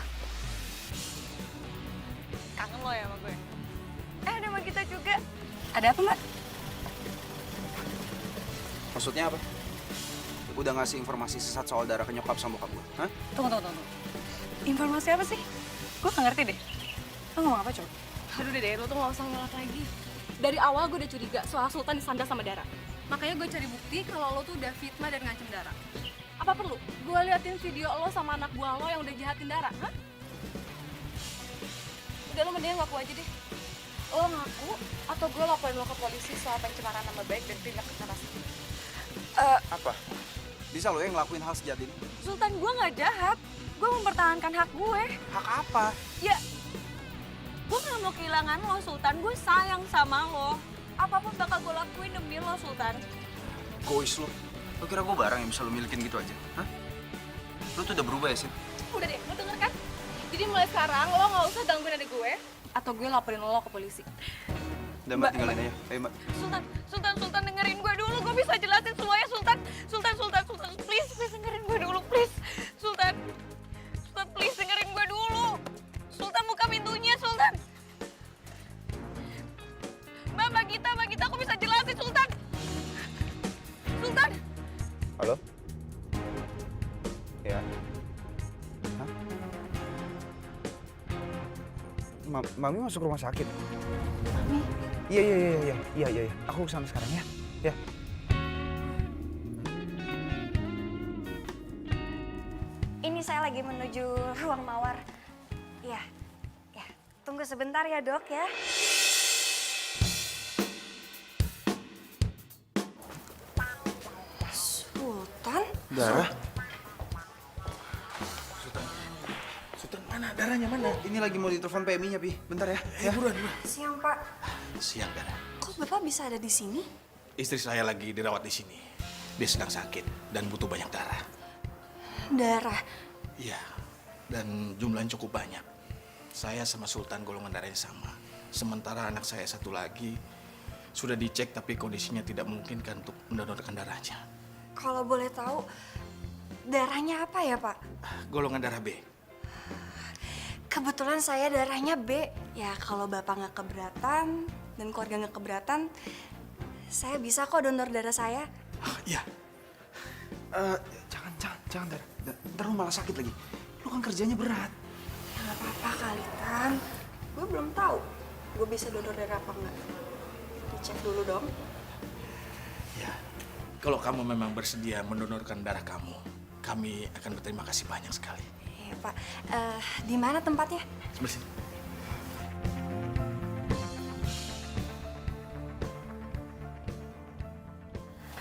Kangen lo ya sama gue? Ada sama kita juga. Ada apa, Mbak? Maksudnya apa? Udah ngasih informasi sesat soal Dara ke nyokap sama bokap gue, hah? Tunggu. Informasi apa sih? Gue gak ngerti deh. Lo ngomong apa, coba? Aduh deh, lo tuh gak usah ngelak lagi. Dari awal gue udah curiga soal Sultan disandar sama Dara. Makanya gue cari bukti kalau lo tuh udah fitnah dan ngancem Dara. Apa perlu gue liatin video lo sama anak buah lo yang udah jahatin Dara? Hah? Udah, lo mendingan ngaku aja deh. Lo ngaku atau gue laporin lo ke polisi soal pencemaran nama baik dan tindak kekerasan. Apa? Bisa lo yang ngelakuin hal sejat ini? Sultan, gue gak jahat. Gue mempertahankan hak gue. Hak apa? Ya, Gue gak mau kehilangan lo, Sultan. Gue sayang sama lo. Apapun bakal gue lakuin demi lo, Sultan. Gois lo. Lo kira gue barang yang bisa lo milikin gitu aja? Hah? Lo tuh udah berubah ya, Sin? Udah deh, lo denger kan? Jadi mulai sekarang lo gak usah gangguin adik gue atau gue laporin lo ke polisi. Udah Mbak, tinggalin aja. Ayo Mbak. Sultan dengerin gue dulu. Gue bisa jelasin semuanya, Sultan. Sultan, please dengerin gue dulu, please. Sultan, please dengerin gue dulu. Sultan, buka pintunya, Sultan. Mbak Gita, aku bisa jelasin, Sultan. Sultan. Halo? Ya? Hah? Mami masuk rumah sakit? Mami? Iya. Aku kesana sekarang ya. Ya. Ini saya lagi menuju ruang mawar. Ya. Tunggu sebentar ya, Dok ya. Sultan? Darah? Sultan mana? Darahnya mana? Ini lagi mau ditelepon PMI-nya, Pi. Bentar ya. Buruan. Siang, Pak. Siang, Dara. Kok Bapak bisa ada di sini? Istri saya lagi dirawat di sini. Dia sedang sakit dan butuh banyak darah. Darah. Iya, dan jumlahnya cukup banyak. Saya sama Sultan golongan darahnya sama. Sementara anak saya satu lagi sudah dicek tapi kondisinya tidak memungkinkan untuk mendonorkan darahnya. Kalau boleh tahu, darahnya apa ya, Pak? Golongan darah B. Kebetulan saya darahnya B. Ya, kalau Bapak nggak keberatan dan keluarga nggak keberatan, saya bisa kok donor darah saya. Iya. Jangan, Dar. Ntar lu malah sakit lagi. Lu kan kerjanya berat. Ya nggak apa-apa kali, Tan. Gue belum tahu gue bisa donor darah apa nggak. Dicek dulu dong. Ya, kalau kamu memang bersedia mendonorkan darah kamu, kami akan berterima kasih banyak sekali. Iya, Pak. Di mana tempatnya? Sebelah sini.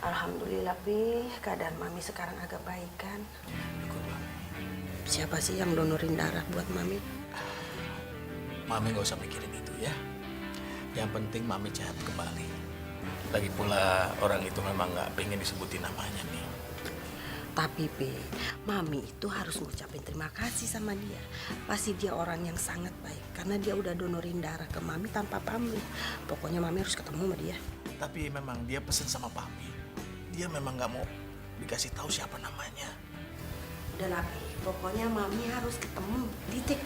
Alhamdulillah, Pi. Keadaan Mami sekarang agak baik kan. Siapa sih yang donorin darah buat Mami? Mami gak usah mikirin itu ya. Yang penting Mami sehat kembali. Lagi pula orang itu memang gak pengen disebutin namanya nih. Tapi, Pi, Mami itu harus ngucapin terima kasih sama dia. Pasti dia orang yang sangat baik. Karena dia udah donorin darah ke Mami tanpa pamrih. Pokoknya Mami harus ketemu sama dia. Tapi memang dia pesen sama Papi. Dia memang gak mau dikasih tahu siapa namanya. Udah lah, Pi. Pokoknya Mami harus ketemu. Titik.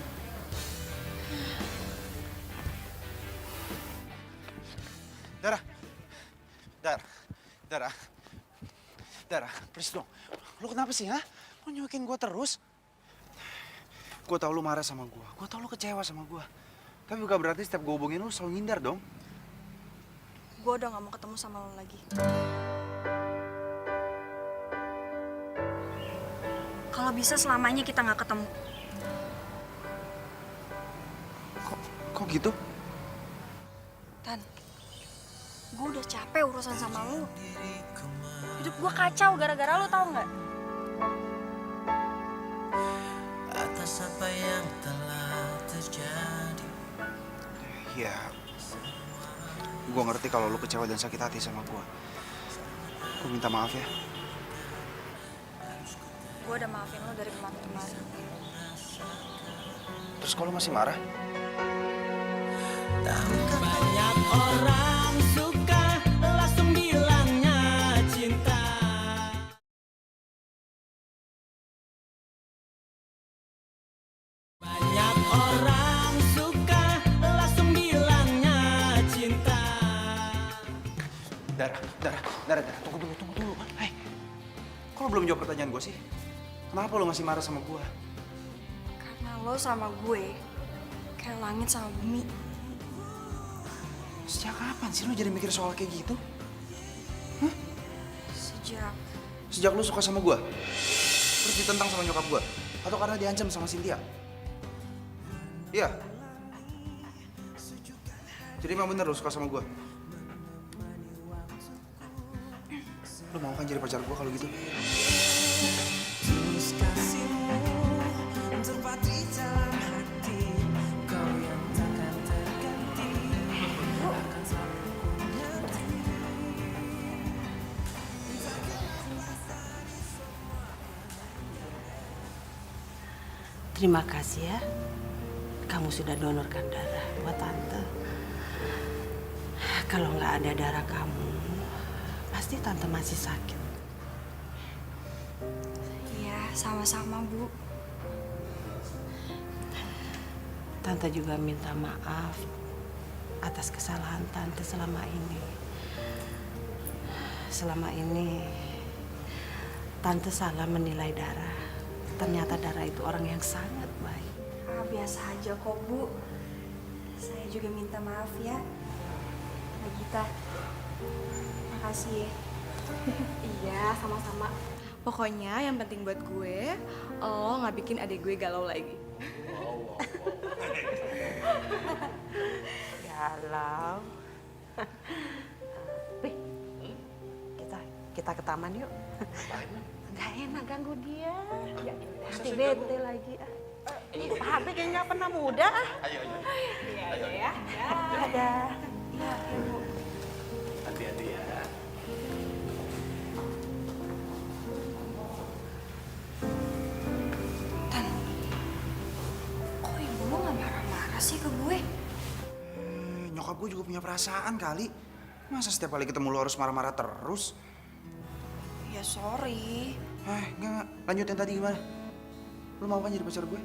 Darah, please dong. Lu kenapa sih, ha? Lu nyuekin gue terus? Gue tau lu marah sama gue. Gue tau lu kecewa sama gue. Tapi bukan berarti setiap gue hubungin lu selalu ngindar dong. Gue udah gak mau ketemu sama lo lagi. Kalau bisa selamanya kita gak ketemu. Kok gitu? Tan, gue udah capek urusan sama lo. Hidup gue kacau gara-gara lo, tau gak? Atas apa yang telah terjadi. Ya, gue ngerti kalau lu kecewa dan sakit hati sama gue. Gue minta maaf ya. Gue udah maafin lo dari kemarin-kemarin. Terus kalau masih marah? Banyak orang suka langsung bilangnya cinta. Banyak orang suka langsung bilangnya cinta. Darah, tunggu dulu. Hei, kok lu belum jawab pertanyaan gue sih? Kenapa lu masih marah sama gue? Karena lo sama gue kayak langit sama bumi. Sejak kapan sih lu jadi mikir soal kayak gitu? Hah? Sejak lu suka sama gue? Terus ditentang sama nyokap gue? Atau karena diancam sama Cynthia? Iya? Jadi emang bener lu suka sama gue? Lu mau kan jadi pacar gue kalau gitu? Tulus kasihmu tempat di dalam hati, kau yang takkan Terima kasih ya. Kamu sudah donorkan darah buat tante. Kalau nggak ada darah kamu, pasti tante masih sakit. Iya, sama-sama Bu. Tante juga minta maaf atas kesalahan tante selama ini. Selama ini tante salah menilai Dara. Ternyata Dara itu orang yang sangat baik. Biasa aja kok Bu. Saya juga minta maaf ya. Mbak Gita. Makasih ya. Iya, sama-sama. Pokoknya yang penting buat gue, lo nggak bikin adik gue galau lagi. Galau. Wih, kita ke taman yuk. Gak enak ganggu dia. Ya, nanti bete lagi. Ini Pak Habe kayaknya nggak pernah muda. Ayo. Iya ya. Ada. Ya, Ibu. Hati-hati ya. Kok ibu lo gak marah-marah sih ke gue? Nyokap gue juga punya perasaan kali. Masa setiap kali ketemu lo harus marah-marah terus? Ya sorry. Enggak. Lanjutin tadi gimana? Lo mau kan jadi pacar gue?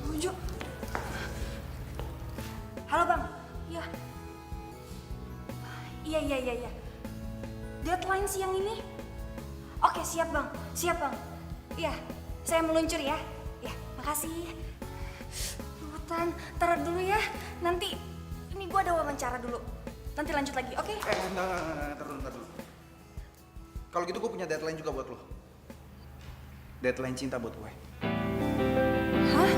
Bujo. Halo Bang. Iya. Iya. Deadline siang ini. Oke, siap Bang. Iya, saya meluncur ya. Ya, makasih. Tan, taruh dulu ya. Nanti, ini gue ada wawancara dulu. Nanti lanjut lagi, oke? Ntar dulu. Kalau gitu gue punya deadline juga buat lo. Deadline cinta buat gue. Hah?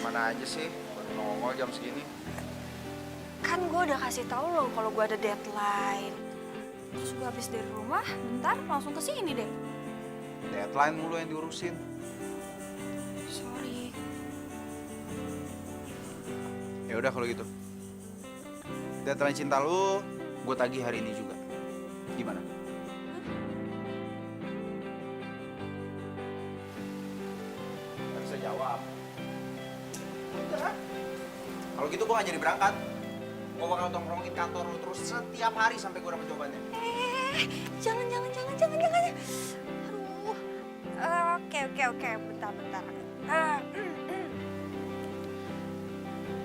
Mana aja sih? Nongol jam segini. Kan gue udah kasih tahu lo kalau gue ada deadline. Terus gue habis dari rumah, bentar langsung ke sini deh. Deadline mulu yang diurusin. Sorry. Ya udah kalau gitu. Deadline cinta lu, gue tagih hari ini juga. Gimana? Gak bisa jawab. Udah. Kalau gitu gue gak jadi berangkat. Gue bakal tongkrongin kantor lu terus setiap hari sampai gue dapet jawabannya. Jangan. Aduh. Oke. Bentar.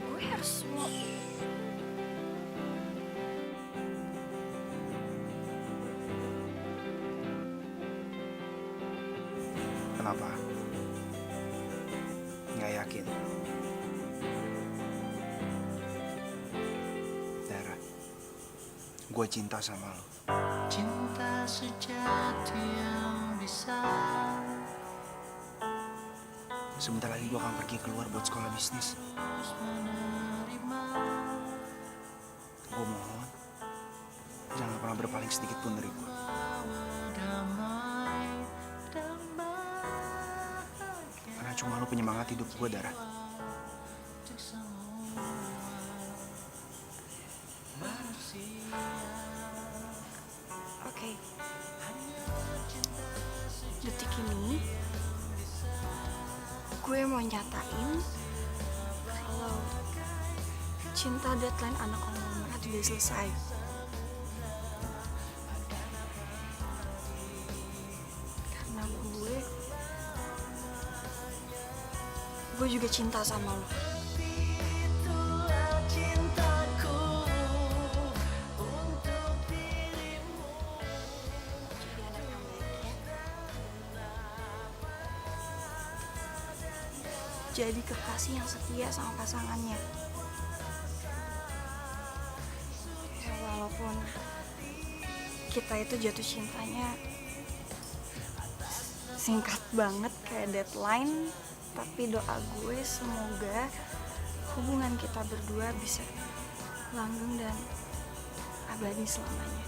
Gue harus mau... Kenapa? Nggak yakin? Dara, gue cinta sama lo. Cinta sejati yang bisa. Sebentar lagi gue akan pergi keluar buat sekolah bisnis. Gue mohon, jangan pernah berpaling sedikit pun dari gue. Karena cuma lo penyemangat hidup gue, Dara. Oke. Detik ini gue mau nyatain kalau cinta deadline anak orang merah udah selesai. Karena gue juga cinta sama lo. jadi kekasih yang setia sama pasangannya. Ya, walaupun kita itu jatuh cintanya singkat banget kayak deadline, tapi doa gue semoga hubungan kita berdua bisa langgeng dan abadi selamanya.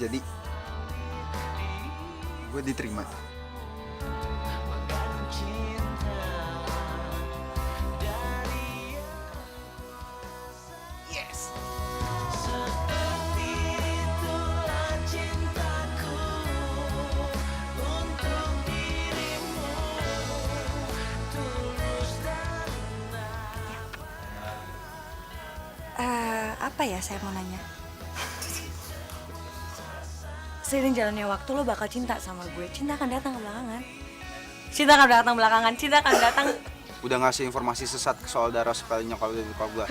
Jadi gue diterima. Yes. Seperti itulah cintaku untuk dirimu, tulus dan Apa ya saya mau nanya? Seiring jalannya waktu lo bakal cinta sama gue. Cinta akan datang belakangan. Cinta akan datang belakangan. Cinta akan datang. Udah ngasih informasi sesat soal Dara supaya nyokap gue.